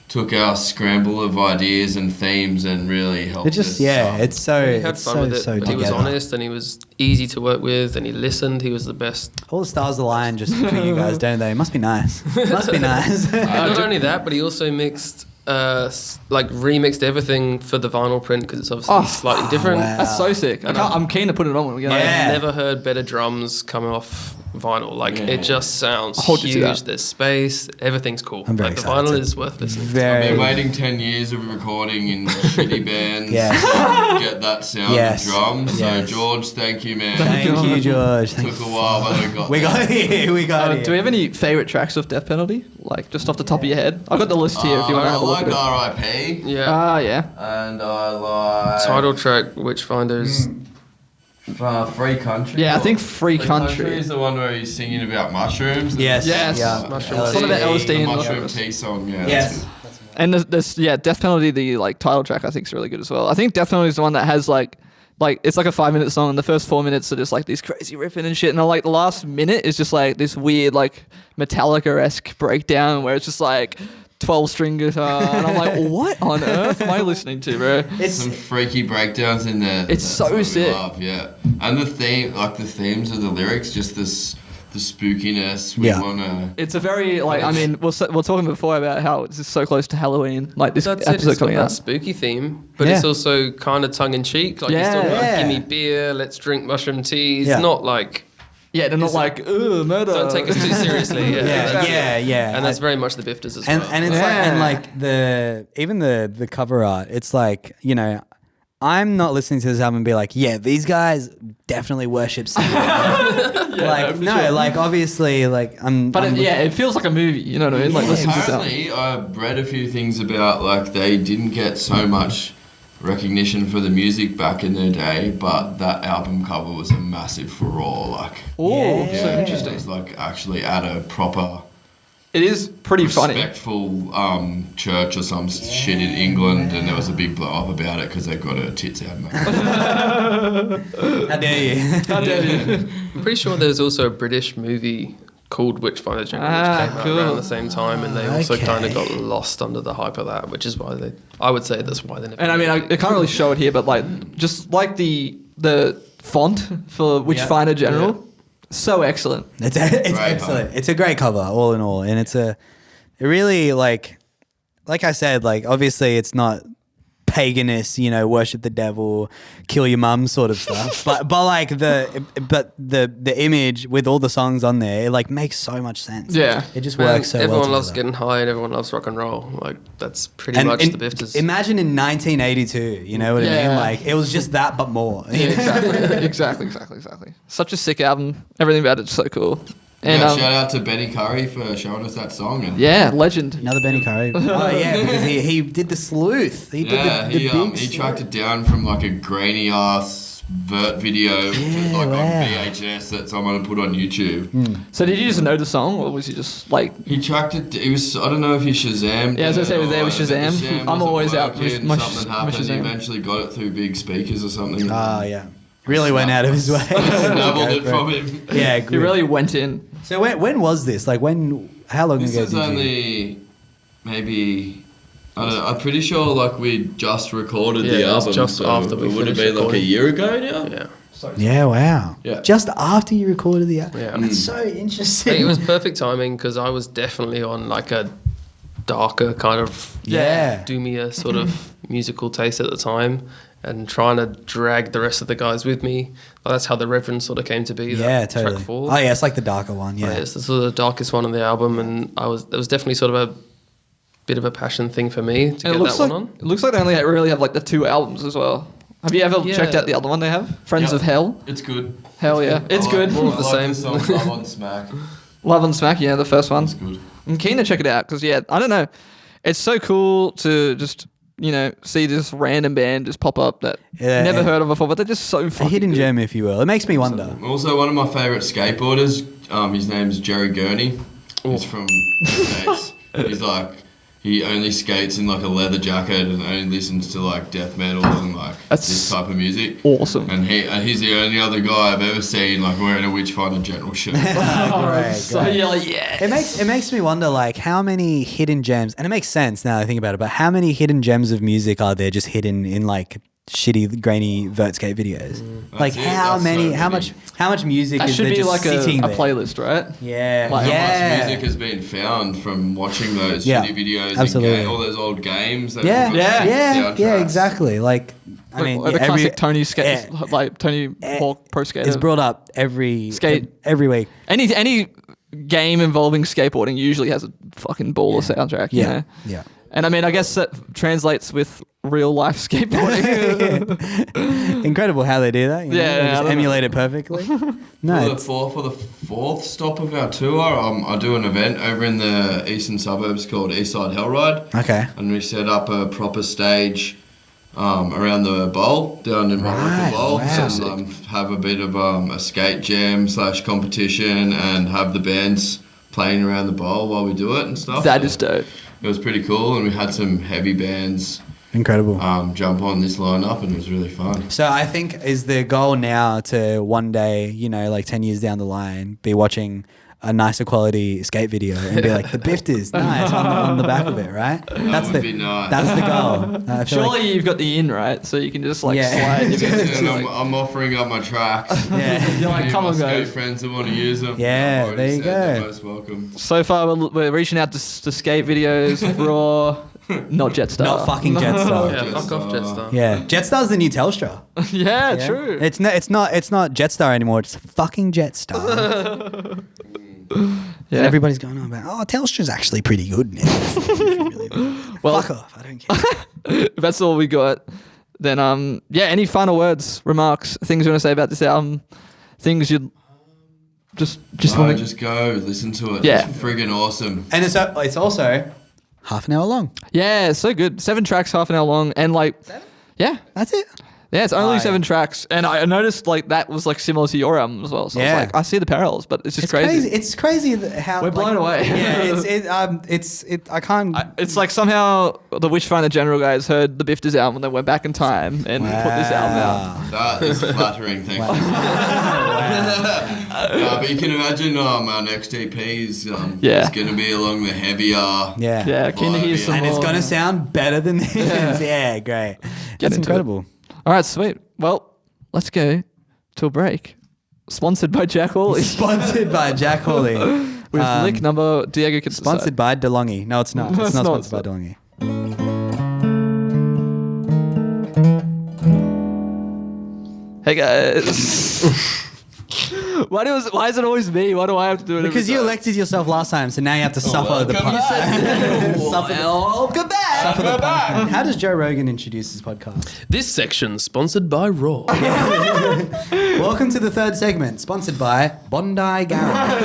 took our scramble of ideas and themes and really helped It just us. it's so He had it's fun so with it. so But he was together. honest and he was easy to work with and he listened. He was the best. All the stars align just for you guys, don't they? It must be nice. Must be nice. And not only that, but he also mixed, remixed everything for the vinyl print because it's obviously slightly different. wow. That's so sick. I'm keen to put it on when we get Yeah. I've never heard better drums coming off vinyl. Like it just sounds hold you to huge. that. There's space. Everything's cool. I'm very like the excited. vinyl is worth listening. to. I've Very. been waiting 10 years of recording in shitty bands Yes. to get that sound Yes. of drums. Yes. So George, thank you, man. Thank you, George. Thank Took a while, but we got here. We got here. Do we have any favorite tracks of Death Penalty? Like just off the top of your head? I've got the list here if you want to I have a look like at it. R.I.P. Yeah. Ah, yeah. and I like Title track, Witchfinders. Free Country. Yeah, I think Free Country. is the one where he's singing about mushrooms. Yes. Yes. Yeah. Mushroom It's one of the tea. LSD The and mushroom mushrooms. tea song. Yeah. Yes. And this Death Penalty, the like title track, I think is really good as well. I think Death Penalty is the one that has like it's like a 5-minute song. And the first 4 minutes are just like these crazy riffing and shit, and like the last minute is just like this weird like Metallica-esque breakdown where it's just like 12-string guitar, and I'm like, what on earth am I listening to, bro? Some freaky breakdowns in there. It's That's so what we sick. love, yeah. And the themes of the lyrics, just the spookiness. We Yeah. wanna. It's a very like I mean we're talking before about how it's just so close to Halloween, like this That's it. episode It's got coming that out. spooky theme, but Yeah. it's also kind of tongue in cheek. Like Yeah. you're still like, Yeah. give me beer, let's drink mushroom tea. It's Yeah. not like Yeah, they're not like ugh, murder. don't take us too seriously. Yeah. And that's very much the Bifters as And well. and it's like the cover art. It's like, you know, I'm not listening to this album and be like, yeah, these guys definitely worship Satan. Like obviously, like I'm. But it feels like a movie. You know what I mean? Like Yeah. listening to this album. Apparently, I've read a few things about like they didn't get so much recognition for the music back in their day, but that album cover was a massive furore. Like, Oh, Yeah. so it interesting. was like actually at a proper It is pretty funny. respectful church or some shit in England, and there was a big blow up about it because they got her tits out. Mate. How dare you? How dare you? I'm pretty sure there's also a British movie called Witchfinder General, which came out cool. around the same time, and they also Okay. kind of got lost under the hype of that, which is why I would say that's why they never. And I mean, I can't really show it here, but like just like the font for Witchfinder General, so excellent. It's Great excellent. cover. It's a great cover, all in all, and it really like I said, like obviously it's not paganist, you know, worship the devil, kill your mum sort of stuff. but like the image with all the songs on there, it like makes so much sense. Yeah. it just Man, works so well. everyone loves together. getting high and everyone loves rock and roll. Like that's pretty And much in- the Bifters. Imagine in 1982, you know what I Yeah. mean? Like it was just that, but more. Yeah, exactly. Such a sick album. Everything about it's so cool. And Yeah, shout out to Benny Curry for showing us that song. And yeah, legend. Another Benny Curry. Oh yeah, because he did the sleuth. He did the he big. he tracked it down from like a grainy ass vert video to like wow. on VHS that someone had put on YouTube. So did you just know the song, or was he just like? He tracked it. He was. I don't know if he Shazammed. Yeah, I was gonna say, was there with or the Shazam? Shazam I'm wasn't always out working, with my something happened. He Shazam. eventually got it through big speakers or something. Oh yeah. Really went out of his way. Snubbled it from him. Yeah, He really went in. So when was this? Like how long This ago is did you? only maybe. I don't know, I'm pretty sure like we just recorded the Yeah, it was album. just so after we it would have finished been like a recording. year ago now. Yeah. Yeah, wow. Yeah. Just after you recorded the album. Yeah. That's so I think interesting. it was perfect timing because I was definitely on like a darker kind of Yeah. doomier sort of musical taste at the time, and trying to drag the rest of the guys with me. That's how the Reverend sort of came to be. Yeah, that totally. Track 4. Oh yeah, it's like the darker one. Yeah. It's the sort of the darkest one on the album, and it was definitely sort of a bit of a passion thing for me to And get it looks that like one on. it looks like they only really have like the 2 albums as well. Have you ever Yeah. checked out the other one they have? Friends Yeah. of Hell. It's good. Hell yeah, it's I good. Like, More of the I like same. the song Love on Smack. Love and Smack, yeah, the first one. It's good. I'm keen to check it out because I don't know, it's so cool to just see this random band just pop up that Yeah. never heard of before, but they're just so A fucking hidden good. gem, if you will. It makes me wonder. Also, one of my favourite skateboarders, his name's Jerry Gurney. He's from the States. He's like, he only skates in like a leather jacket and only listens to like death metal and like That's this type of music. Awesome. And he's the only other guy I've ever seen like wearing a Witchfinder General shirt. Great, So great. you're like, yeah. It makes me wonder like how many hidden gems, and it makes sense now that I think about it, but how many hidden gems of music are there just hidden in like shitty grainy vertskate videos? Like That's it, how that's many so how much music That is should there be just like sitting a there? playlist, right? Yeah. Like, How yeah. much music has been found from watching those Yeah, shitty videos absolutely. and all those old games. That Yeah, have yeah, got yeah, soundtracks. exactly. Like, I mean, like the every- classic Tony skate, yeah. like Tony Hawk Pro Skater. It's brought up every Skate. every week. Any game involving skateboarding usually has a fucking baller soundtrack. You know? Yeah. And I mean, I guess that translates with real life skateboarding. Incredible how they do that. You know? Yeah, They I just don't know. emulate it perfectly. No, For the fourth stop of our tour, I do an event over in the eastern suburbs called Eastside Hellride. okay. And we set up a proper stage around the bowl down in Right, Rockwood Bowl, wow. and have a bit of a skate jam / competition, and have the bands playing around the bowl while we do it and stuff. That So is dope. it was pretty cool, and we had some heavy bands Incredible. jump on this lineup, and it was really fun. So I think is the goal now to one day, like 10 years down the line, be watching a nicer quality skate video and be like, the Bifters, nice, on the back of it, right? That's would be nice. That's the goal. I feel Surely like- you've got the in, right? So you can just like Yeah. slide. You can just, And like, I'm offering up my tracks. yeah. you're like, Any come of on, my skate guys. friends that want to use them. Yeah, I've already there you said they're go. most welcome. So far, we're reaching out to skate videos, raw, not Jetstar. Not fucking Jetstar. Yeah, fuck off Jetstar. Yeah, Jetstar's the new Telstra. yeah, Yeah. true. It's not Jetstar anymore. It's fucking Jetstar. Yeah. And everybody's going on about, Telstra's actually pretty good now. Well- Fuck off. I don't care. If that's all we got, then any final words, remarks, things you want to say about this album, things you'd just want to Just go listen to it. Yeah. It's friggin' awesome. And it's also half an hour long. Yeah, so good. 7 tracks, half an hour long, and like, yeah, That's it. yeah, it's only Oh, 7 yeah. tracks, and I noticed like that was like similar to your album as well. So I Yeah. was like, I see the parallels, but it's just It's crazy. crazy. It's crazy how We're blown away. Yeah, I can't. It's like somehow the Witchfinder General guys heard the Bifters album and they went back in time and put this album out. That is flattering, thank you. But you can imagine our next EP is Yeah. it's going to be along the heavier. Yeah. Yeah, keen to hear some And it's more. gonna sound better than this. Yeah, great. That's into incredible. All right, sweet. Well, let's go to a break. Sponsored by Jack Hawley. Sponsored by Jack Hawley. With lick number Diego can Sponsored by DeLonghi. No, it's not. It's It's not not. sponsored by DeLonghi. Hey guys. Why is it always me? Why do I have to do it? Because every you time? elected yourself last time, so now you have to suffer the punishment. Welcome back. Suffer the punishment. How does Joe Rogan introduce his podcast? This section sponsored by Raw. Welcome to the third segment, sponsored by Bondi Garage.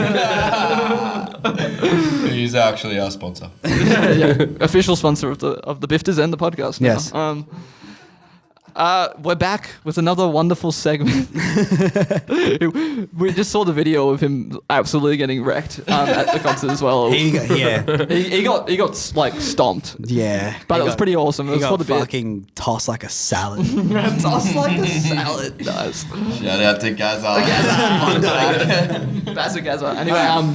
He's actually our sponsor. Yeah, official sponsor of the Bifters and the podcast. now. Yes. We're back with another wonderful segment. We just saw the video of him absolutely getting wrecked at the concert as well. He got like stomped. Yeah. But it was pretty awesome. It He was for got the bit. fucking tossed like a salad. Tossed like a salad. Nice. Shout out to Gaza. That's a Gaza. Anyway,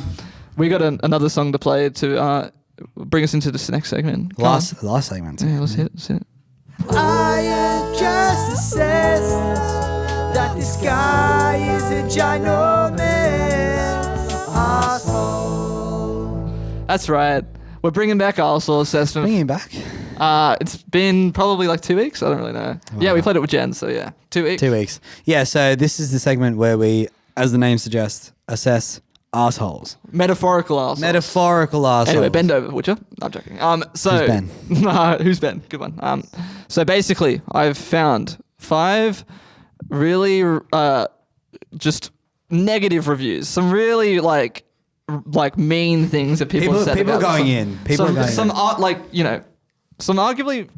we got another song to play to bring us into this next segment. Come Last segment. on. Yeah, let's hit it. I have just assessed that this guy is a ginormous asshole. That's right. We're bringing back arsehole assessment. Bring him back. It's been probably like 2 weeks. I don't really know. Yeah, we played it with Jen, so yeah, 2 weeks. 2 weeks. Yeah, so this is the segment where we, as the name suggests, assess assholes. Metaphorical arsehole. Metaphorical assholes. Anyway, bend over, would you? No, I'm joking. So Who's Ben? Who's Ben? Good one. So basically, I've found 5 really just negative reviews. Some really like mean things that people have said People about going some, in. People some, going some in. art some arguably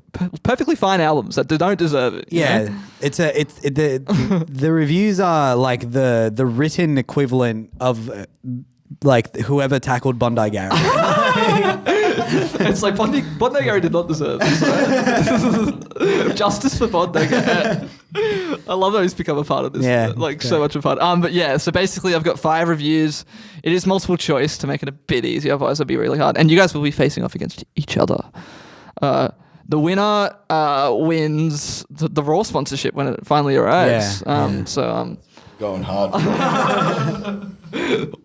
perfectly fine albums that don't deserve it. you know? Yeah, the reviews are like the written equivalent of like whoever tackled Bondi Garrett. It's like Bondi Garrett did not deserve this. Justice for Bondi Garrett. I love how he's become a part of this. Yeah, So much of fun. But yeah, so basically I've got 5 reviews. It is multiple choice to make it a bit easier, otherwise it'll be really hard. And you guys will be facing off against each other. The winner wins the Raw sponsorship when it finally arrives. Yeah, Going hard.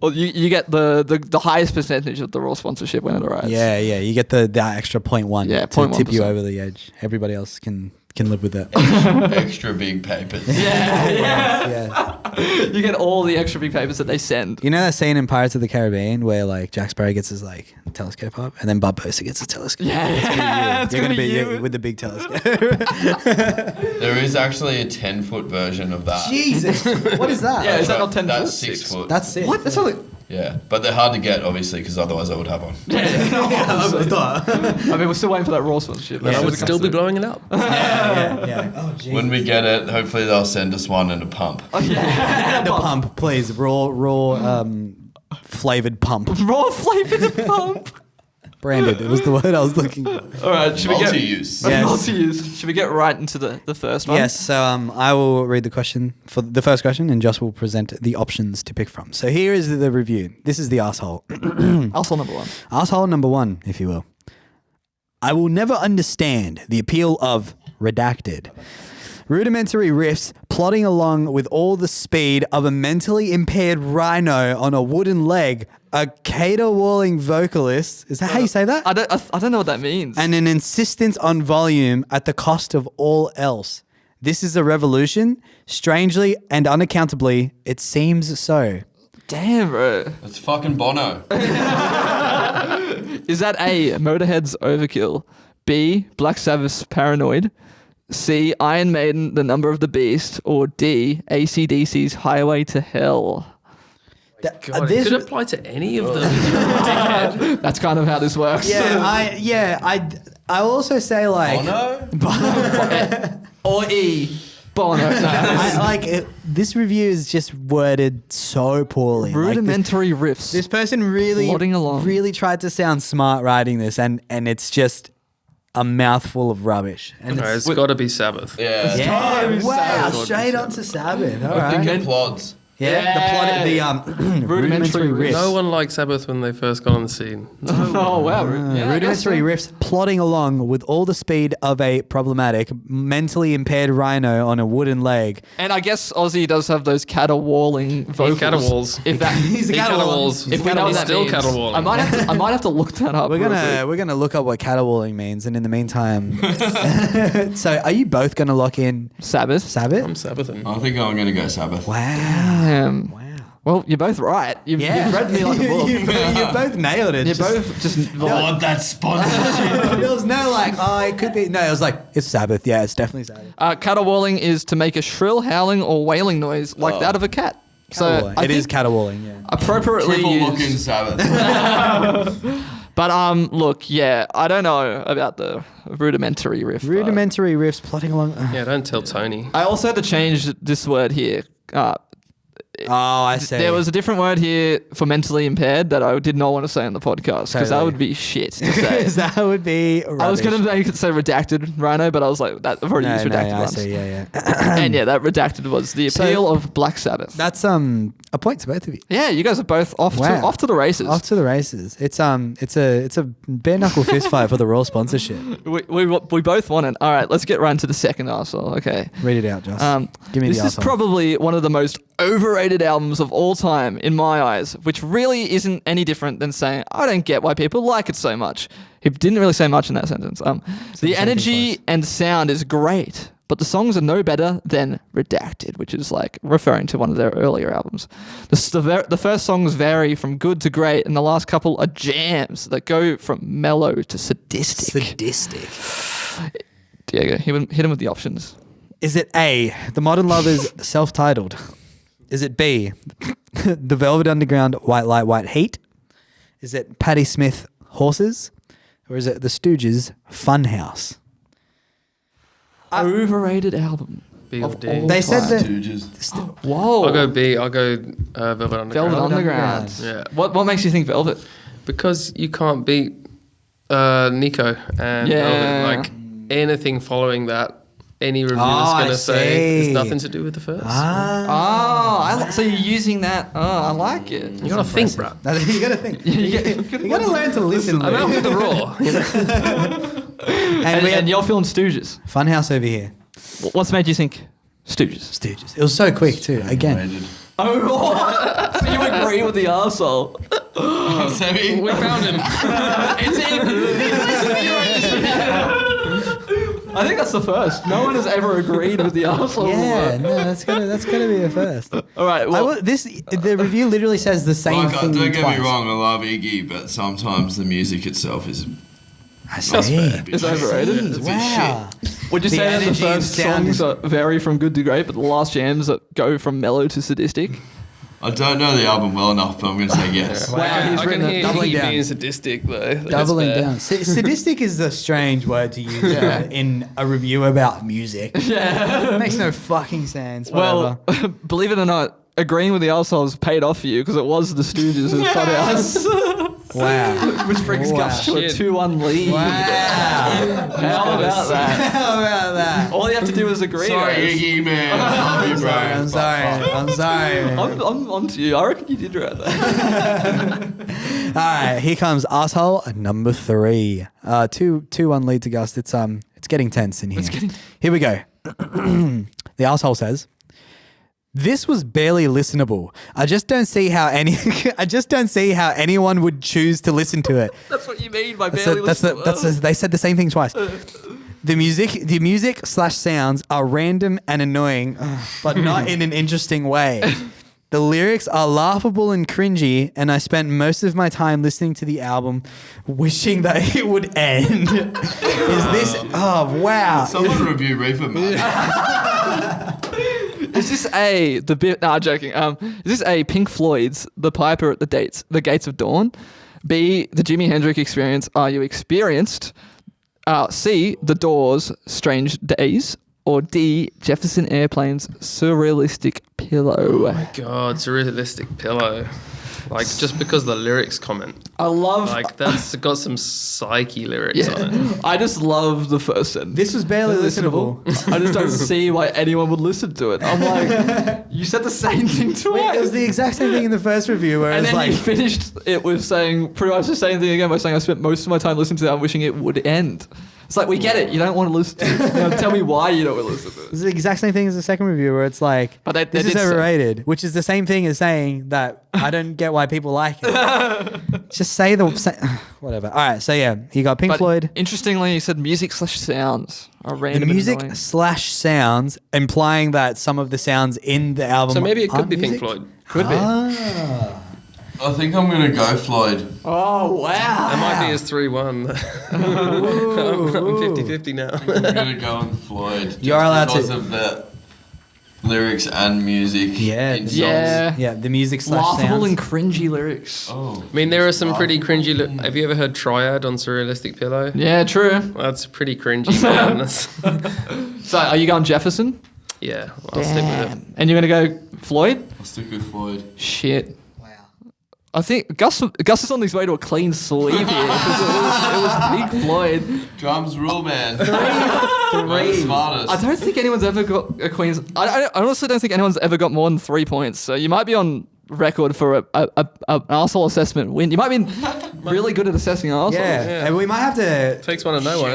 Well, you get the highest percentage of the Raw sponsorship when it arrives. Yeah, you get that extra 0.1 Yeah, to tip you 0.1%. over the edge. Everybody else can live with that. Extra big papers. Yeah. You get all the extra big papers that they send. You know that scene in Pirates of the Caribbean where like Jack Sparrow gets his like telescope up and then Barbossa gets his telescope? Yeah, You're gonna be you with the big telescope. There is actually a 10-foot version of that. Jesus, what is that? Yeah, is that not 10 That's foot? 6 foot. That's it. What? That's not like... Yeah, but they're hard to get, obviously, because otherwise I would have one. I mean, we're still waiting for that Raw sponsorship. And I would still be blowing it up. Yeah. Oh, jeez. When we get it, hopefully they'll send us one and a pump. The pump, please. Raw flavored pump. Raw flavored pump. Branded. It was the word I was looking for. All right, should we get... Multi-use. Yes. Multi-use. Should we get right into the first one? Yes, so I will read the question for the first question and Josh will present the options to pick from. So here is the review. This is the asshole. Arsehole number 1. Asshole number 1, if you will. I will never understand the appeal of redacted. Rudimentary riffs plodding along with all the speed of a mentally impaired rhino on a wooden leg, a caterwauling vocalist. Is that how you say that? I don't know what that means. And an insistence on volume at the cost of all else. This is a revolution. Strangely and unaccountably, it seems so. Damn, bro. It's fucking Bono. Is that A, Motorhead's Overkill, B, Black Sabbath's Paranoid, C, Iron Maiden, The Number of the Beast, or D, AC/DC's Highway to Hell? God, it could apply to any of them. Dickhead. That's kind of how this works. I also say like Bono? Or E, Bono. No. This review is just worded so poorly. Rudimentary riffs. This person really Plodding along. really tried to sound smart writing this and it's just a mouthful of rubbish. And Okay, it's got to be Sabbath. Yeah. yeah, wow, Sabbath. straight on to Sabbath. All I think right. it plods. Yeah, the rudimentary riffs. No one liked Sabbath when they first got on the scene. Oh, wow. Yeah, I guess so. Rudimentary riffs plodding along with all the speed of a problematic, mentally impaired rhino on a wooden leg. And I guess Ozzy does have those caterwauling vocals. caterwauls. If that, He's a He caterwauls. caterwauls. if we know what He's that still means, caterwauling. I might have to look that up. We're real quick. gonna look up what caterwauling means, and in the meantime, so are you both gonna lock in Sabbath. Sabbath? I'm Sabbathing. I think I'm going to go Sabbath. Wow. Well, you're both right. You've read me like a book. you both nailed it. You're both just I want that sponsorship. There was no like, oh, it could be. No, it was like, it's Sabbath. Yeah, it's definitely Sabbath. caterwauling is to make a shrill howling or wailing noise like that of a cat. So Caterwauling. I It is think caterwauling, yeah. appropriately Triple looking used. Sabbath. But look, yeah, I don't know about the rudimentary riff. but Rudimentary riffs plodding along. Yeah, don't tell Tony. I also had to change this word here. Oh, I see. There was a different word here for mentally impaired that I did not want to say on the podcast because that Totally. would be shit to say. that would be. I was going to say redacted rhino, but I was like, I've already used redacted I once. see. Yeah. And yeah, that redacted was the appeal of Black Sabbath. That's a point to both of you. Yeah, you guys are both off Wow. to the races. Off to the races. It's a bare knuckle fist fight for the Royal sponsorship. We both won it. All right, let's get right into the second arsehole. Okay. Read it out, Joss. Give me This the is arsehole. probably one of the most overrated albums of all time in my eyes, which really isn't any different than saying, I don't get why people like it so much. He didn't really say much in that sentence. The energy and sound is great, but the songs are no better than Redacted, which is like referring to one of their earlier albums. The first songs vary from good to great, and the last couple are jams that go from mellow to sadistic. Diego, hit him with the options. Is it A, The Modern Lovers self-titled? Is it B, The Velvet Underground White Light White Heat? Is it Patti Smith Horses? Or is it The Stooges Funhouse? Overrated album. B or of D? all They said time. that. Stooges. Whoa. I'll go B. I'll go Velvet Underground. Velvet Underground. Yeah. What makes you think Velvet? Because you can't beat Nico and Yeah. Velvet. Like anything following that, any reviewer's I going to say see. it's nothing to do with the first. So you're using that. Oh, I like it. You got to think, bro. You gotta think. You gotta learn to listen. I'm out Luke. for the raw. And we And had you're feeling Stooges. Funhouse over here. What's made you think Stooges? Stooges. It was so quick too. Again. Rated. Oh, what? So you agree with the arsehole? Sammy? We found him. I think that's the first. No one has ever agreed with the arsehole. Yeah, no, that's gotta be a first. All right. Well, The review literally says the same Like, thing don't get twice. me wrong, I love Iggy, but sometimes the music itself is I see. it's overrated. It's a bit Wow. Would you The say that the energy and first sound songs vary from good to great, but the last jams that go from mellow to sadistic? I don't know the album well enough, but I'm going to say yes. Wow. he's I can written hear doubling Iggy down. being sadistic though. That's Doubling fair. down. Sadistic is a strange word to use in a review about music. Yeah. It makes no fucking sense. Whatever. Well, believe it or not, agreeing with the arseholes paid off for you because it was the Stooges and Funhouse. Wow. Which brings Wow. Gus to a Shit. 2-1 lead. Wow. How about that? How about that? All you have to do is agree. Sorry, guys. Iggy, man. I love you, bro. I'm sorry. Man. I'm on to you. I reckon you did right there. All right, here comes asshole number 3. 2-1 lead to Gus. It's getting tense in here. Here we go. The asshole says, "This was barely listenable. I just don't see how anyone would choose to listen to it." That's what you mean by barely They said the same thing twice. The music/sounds are random and annoying, but not in an interesting way. The lyrics are laughable and cringy, and I spent most of my time listening to the album wishing that it would end. Is this... Oh, wow. Someone review Reefer Madness. Is this A, the bit... Nah, joking. Is this A, Pink Floyd's The Piper at the Gates of Dawn? B, the Jimi Hendrix Experience, Are You Experienced? C, The Doors, Strange Days? Or D, Jefferson Airplane's Surrealistic Pillow? Oh my god, surrealistic pillow. Like just because of the lyrics comment. I love... Like that's got some psyche lyrics on it. I just love the first sentence. This was barely listenable. I just don't see why anyone would listen to it. I'm like, you said the same thing twice. Wait, it was the exact same thing in the first review where it And was then like... you finished it with saying pretty much the same thing again by saying I spent most of my time listening to that and wishing it would end. It's like, we get it. You don't want to listen to it. Now tell me why you don't want to listen to it. It's the exact same thing as the second review where it's like, But they this is did say- overrated, which is the same thing as saying that I don't get why people like it. Just say whatever. All right, so yeah, he got Pink But Floyd. interestingly, he said music/sounds are random. The and music annoying. /sounds, implying that some of the sounds in the album So maybe it could aren't be Pink music? Floyd. Could be. Ah. I think I'm going to go Floyd. Oh, wow. That might be his 3-1. I'm 50-50 now. I'm going to go on Floyd. You're allowed because to. of the lyrics and music. Yeah, in songs. Yeah, the music / Laughable sounds. and cringy lyrics. Oh, I mean, there are some pretty cringy. Have you ever heard Triad on Surrealistic Pillow? Yeah, true. That's pretty cringy, man. That's, So, are you going Jefferson? yeah, I'll stick with it. And you're gonna go Floyd? I'll stick with Floyd. Shit. I think Gus is on his way to a clean sweep here. It was Big Floyd. Drums rule, man. Three. Smartest. I don't think anyone's ever got a Queen's. I honestly don't think anyone's ever got more than 3 points. So you might be on record for an arsehole assessment win. You might be really good at assessing arseholes. Yeah, and we might have to. Takes one to know one.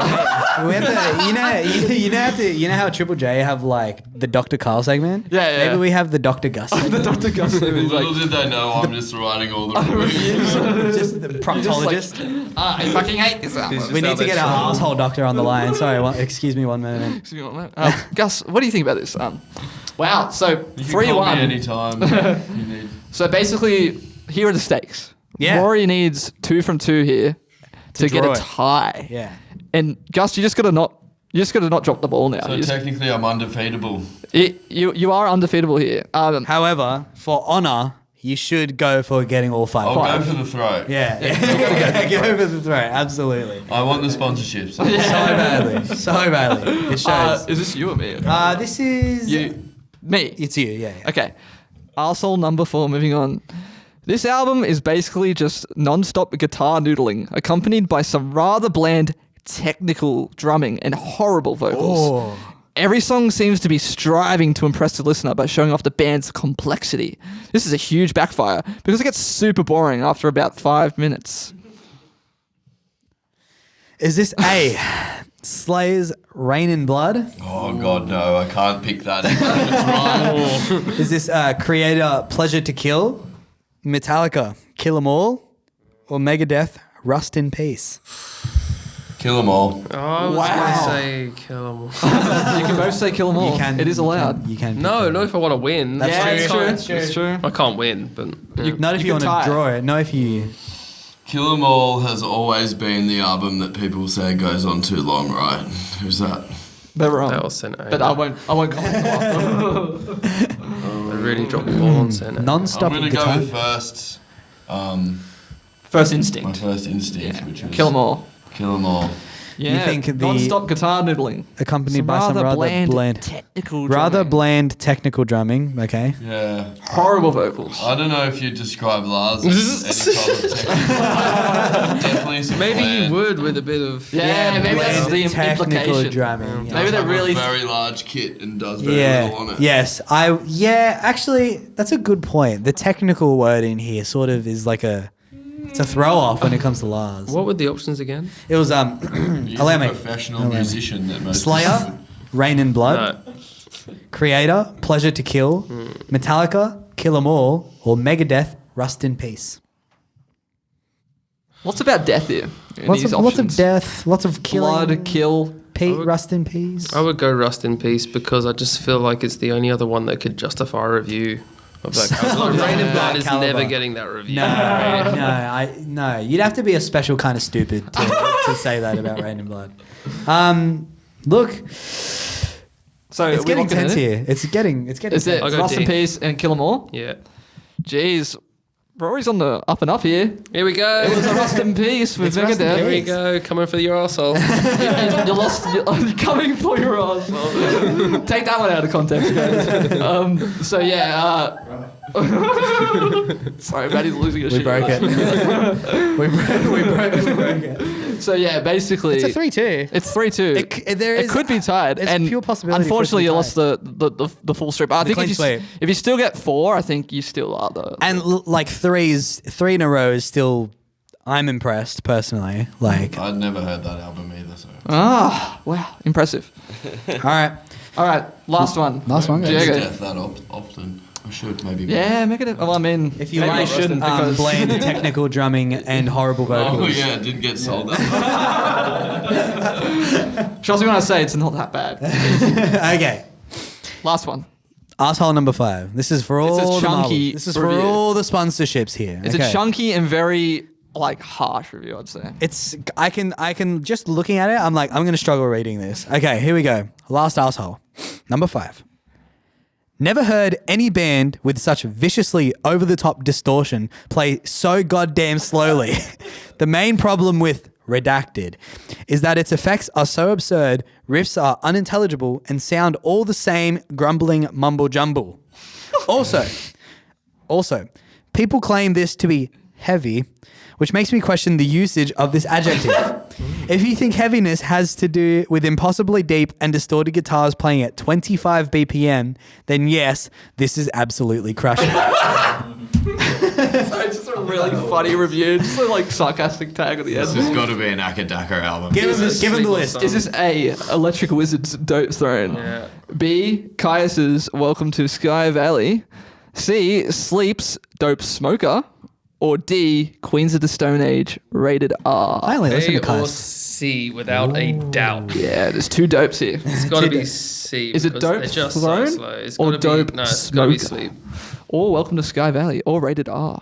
We have to. You know how Triple J have like the Dr. Carl segment. Yeah. Maybe we have the Dr. Gus segment. The Dr. Gus is Little like, did they know I'm just writing all the reviews. Just the proctologist. I fucking hate this album. We need to get our asshole doctor on the line. Sorry, excuse me 1 minute. Gus, what do you think about this? Wow, so You can call me 3-1. anytime you need. So basically, here are the stakes. Yeah. Rory needs 2 from 2 here to get draw a it. tie. Yeah. And Gus, you just gotta not drop the ball now. So You just- technically, I'm undefeatable. you are undefeatable here. However, for honor, you should go for getting all 5 I'll points. go for the throat. Yeah. Go for the throw. Absolutely. I want the sponsorships. So badly. So badly. It shows. is this you or me? This is Me. It's you. Yeah. Okay. Arsehole number 4, moving on. This album is basically just non-stop guitar noodling, accompanied by some rather bland technical drumming and horrible vocals. Oh. Every song seems to be striving to impress the listener by showing off the band's complexity. This is a huge backfire because it gets super boring after about 5 minutes. Is this A? Slayer's Rain in Blood? Oh God, no! I can't pick that. It's right. Is this Creator Pleasure to Kill? Metallica Kill 'Em All? Or Megadeth Rust in Peace? Kill them all. Oh, I was Wow. going to say kill 'em all. You can both say kill 'em all. It is allowed. You can. No, not if I want to win. That's Yeah, it's true. true. That's true. It's true. I can't win, but yeah. Not if You you, can want tie. to draw it. No, if you. Kill 'Em All has always been the album that people say goes on too long, right? Who's that? They're wrong. That was Senate. But I won't comment on that. I really dropped the ball on Senate. Non-stop I'm gonna guitar. go with first. First My instinct. first instinct, which was Kill 'em all. Kill 'Em All. Yeah. think the- non-stop guitar noodling. Accompanied by some rather bland technical rather drumming. bland technical drumming. Okay. Yeah. horrible vocals. I don't know if you'd describe Lars as any type of technical. Definitely some Maybe bland- you would with a bit of. Yeah, maybe that's the technical implication. drumming. Maybe they're Have really a very large kit and does very Yeah. little on it. Yes. Actually, that's a good point. The technical word in here sort of is like it's a throw off when it comes to Lars. What were the options again? It was He's allow a me. professional musician that most Slayer, Rain in Blood, No. Creator, Pleasure to Kill, Metallica, Kill 'Em All, or Megadeth, Rust in Peace. Lots about death here. In Lots these of options. death, lots of killing. Blood, kill. Pete, I would- Rust in Peace. I would go Rust in Peace because I just feel like it's the only other one that could justify a review of that caliber. Rain and Blood is Caliber. never getting that review. No. You'd have to be a special kind of stupid to say that about Rain and Blood. Look, So it's we getting locking tense in? here. It's getting Is it tense. I'll go Rust in D. Peace and Kill 'Em All? Yeah. Jeez. Rory's on the up and up here. Here we go. It was a Rust in Peace with It's Rust in Megadeth. Here we Peace. go. Coming for your arsehole. You lost. You're coming for your arsehole. Take that one out of context, guys. So yeah. Sorry, Maddie's losing his We shit. broke it. we broke it. So yeah, basically, It's a 3-2. It's 3-2. There It could be tied. There's and pure possibility for it to Unfortunately, be you tied. lost the full strip. I think clean sweep. if you still get 4, I think you still are the. And like 3 in a row is still. I'm impressed personally. Like, I'd never heard that album either. So. Wow, impressive. all right. All right, last one. Last one, guys. Diego. Death that often. I should maybe. Yeah, Megadeth. Well, I mean, If you maybe like I shouldn't because bland technical drumming and horrible vocals. Oh yeah, didn't get sold. That. Chelsea, when I say it's not that bad. Okay. Last one. Asshole number 5. This is for all a the chunky marbles. This is for review. all the sponsorships here. It's Okay. a chunky and very harsh review, I'd say. It's I can just looking at it, I'm like, I'm gonna struggle reading this. Okay, here we go. Last asshole. Number 5. Never heard any band with such viciously over-the-top distortion play so goddamn slowly. The main problem with Redacted is that its effects are so absurd, riffs are unintelligible, and sound all the same grumbling mumble-jumble. Also, people claim this to be heavy, which makes me question the usage of this adjective. If you think heaviness has to do with impossibly deep and distorted guitars playing at 25 BPM, then yes, this is absolutely crushing. It's just a really funny review. Just a like sarcastic tag at the end. This has got to be an Akadaka album. Give him the list. Is this A, Electric Wizard's Dope Throne? Yeah. B, Caius's Welcome to Sky Valley? C, Sleep's Dope Smoker? Or D, Queens of the Stone Age, rated R? I only listen A to or Caius. C, without a doubt. Yeah, there's two dopes here. It's got to be C. Is it because Dope they're just Throne so slow. It's or gotta Dope be, no, it's got to be Smoker? Sleep. Or Welcome to Sky Valley, or rated R.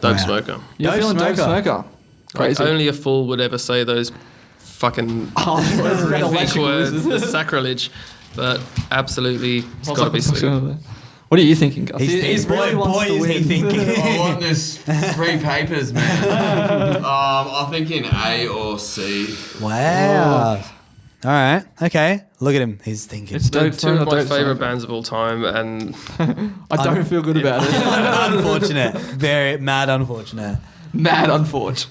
Dope Wow. Smoker. You're Dope feeling Dope Smoker. Smoker. Like, Crazy. only a fool would ever say those fucking horrific Electric words. Wizard. It's sacrilege. But absolutely, it's got to be Sleep. What are you thinking, Gus? He's really wants boy to is he win. thinking. I want this 3 papers, man. I'm thinking A or C. Wow. All right. Okay. Look at him. He's thinking. It's They're Dope two Throne or of my Dope favourite Smoker? bands of all time, and I don't feel good about it. Unfortunate. Very mad unfortunate. Mad unfortunate.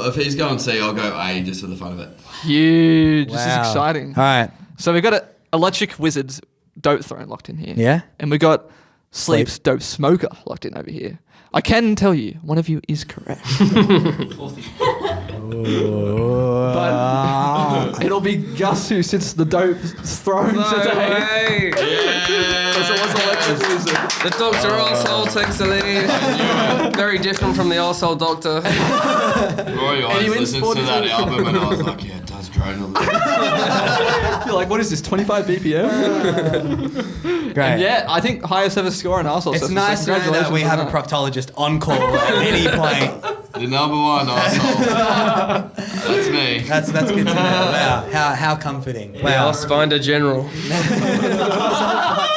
If he's going C, I'll go A just for the fun of it. Huge. This is Wow. exciting. All right. So we've got a Electric Wizard's Dope Throne locked in here. Yeah. And we got Sleep's Dope Smoker locked in over here. I can tell you, one of you is correct. But it'll be Gus who sits the dope throne today. Because it was Electric Wizard. The Doctor Arsehole takes the lead. Very different from the Arsehole Doctor. Roy he always wins listens 40 to that album and I was like, yeah, it does drone a little. You're like, what is this, 25 BPM? Great. And yeah, I think highest ever score in Arsehole. It's sessions, nice so to know that we have a congratulations proctologist on call at any point. The number one arsehole. That's me. That's good to know. Wow. How comforting. The Wow. Witchfinder General. on that.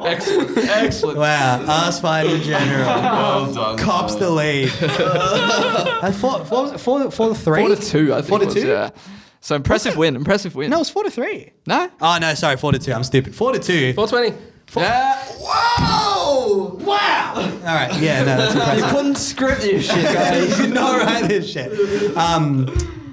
Excellent. Wow. Witchfinder General. Well done. Cops the lead. 4-3? 4-2, I think. 4-2? it was, yeah. So impressive win. Impressive win. No, it's 4-3. No? Oh no, sorry, 4-2. I'm stupid. 4-2. 420. Yeah. Whoa! Wow! All right, yeah, no, that's You impressive. couldn't script this shit, guys. You did not write this shit.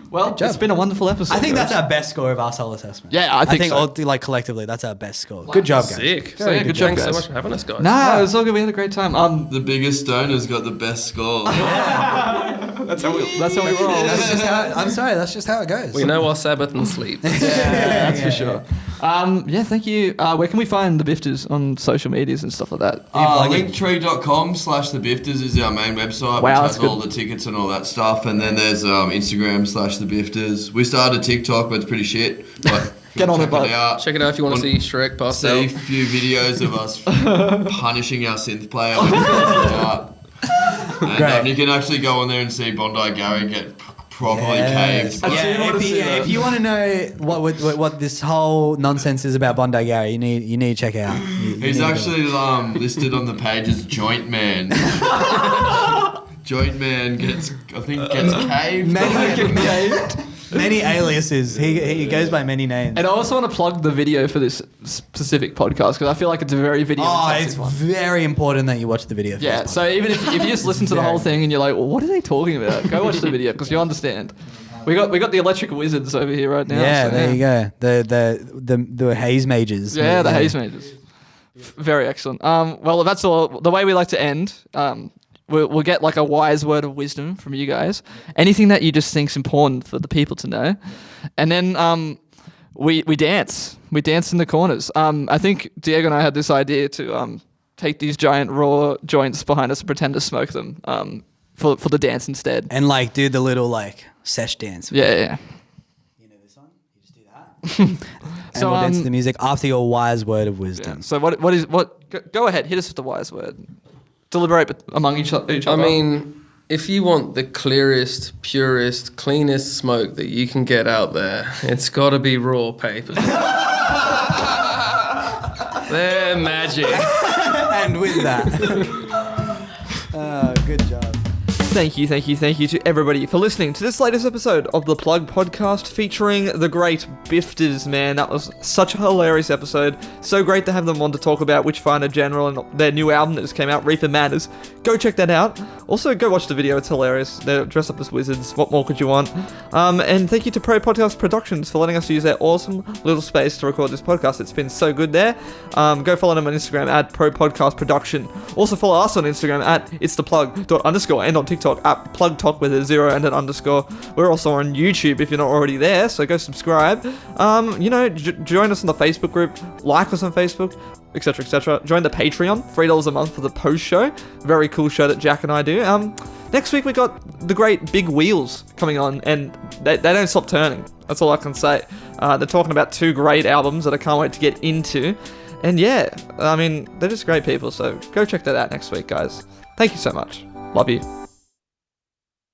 Well, it's been a wonderful episode. I think guys. that's our best score of our soul assessment. Yeah, I think so. all, like collectively, that's our best score. Good job, guys. Sick. Very good job, Thanks so guys. much for having us, guys. Nah, it was all good. We had a great time. The biggest stoner's got the best score. That's how we roll. That's just how, I'm sorry, that's just how it goes. We know our Sabbath and sleep. That's for sure. Yeah, thank you. Where can we find the Bifters on social medias and stuff like that? Linktree.com/thebifters is our main website, Wow, which that's has all the tickets and all that stuff. And then there's Instagram/thebifters. We started a TikTok, but it's pretty shit. But Get on it, bud. out. Check it out if you want to see Shrek pass See a out. few videos of us punishing our synth player. And Great. you can actually go on there and see Bondi Gary get properly caved. I do wanna see that. If you want to know what this whole nonsense is about Bondi Gary, you need to check it out. You He's need to- actually listed on the page as Joint Man. Joint Man gets caved. many aliases. He goes by many names. And I also want to plug the video for this specific podcast because I feel like it's a very video It's intensive one. very important that you watch the video. For Yeah, this so even if you just listen to the whole thing and you're like, well, what are they talking about? Go watch the video because you'll understand. We got the Electric Wizards over here right now. Yeah, so, there you go. The haze mages. Yeah, the Haze Majors. Very excellent. Well, that's all. The way we like to end. We'll get like a wise word of wisdom from you guys. Anything that you just think's important for the people to know, and then we dance. We dance in the corners. I think Diego and I had this idea to take these giant raw joints behind us and pretend to smoke them for the dance instead. And like do the little like sesh dance. Yeah. You know this one? You just do that. And So, we'll dance to the music after your wise word of wisdom. Yeah. So go ahead, hit us with the wise word. Deliberate among each other. I mean, if you want the clearest, purest, cleanest smoke that you can get out there, it's got to be raw papers. They're magic. And with that, good job. Thank you to everybody for listening to this latest episode of the Plug Podcast featuring the great Bifters, man. That was such a hilarious episode. So great to have them on to talk about Witchfinder General and their new album that just came out, Reefer Madness. Go check that out. Also, go watch the video. It's hilarious. They're dressed up as wizards. What more could you want? And thank you to ProPodcast Productions for letting us use their awesome little space to record this podcast. It's been so good there. Go follow them on Instagram at ProPodcast Production. Also follow us on Instagram at itstheplug._ and on TikTok at plugtalk with a 0 and an underscore. We're also on YouTube if you're not already there, so go subscribe. Join us on the Facebook group, like us on Facebook, etc., etc. Join the Patreon, $3 a month for the post show. Very cool show that Jack and I do. Next week we got the great Big Wheels coming on, and they don't stop turning. That's all I can say. They're talking about 2 great albums that I can't wait to get into. And yeah, I mean, they're just great people, so go check that out next week, guys. Thank you so much. Love you.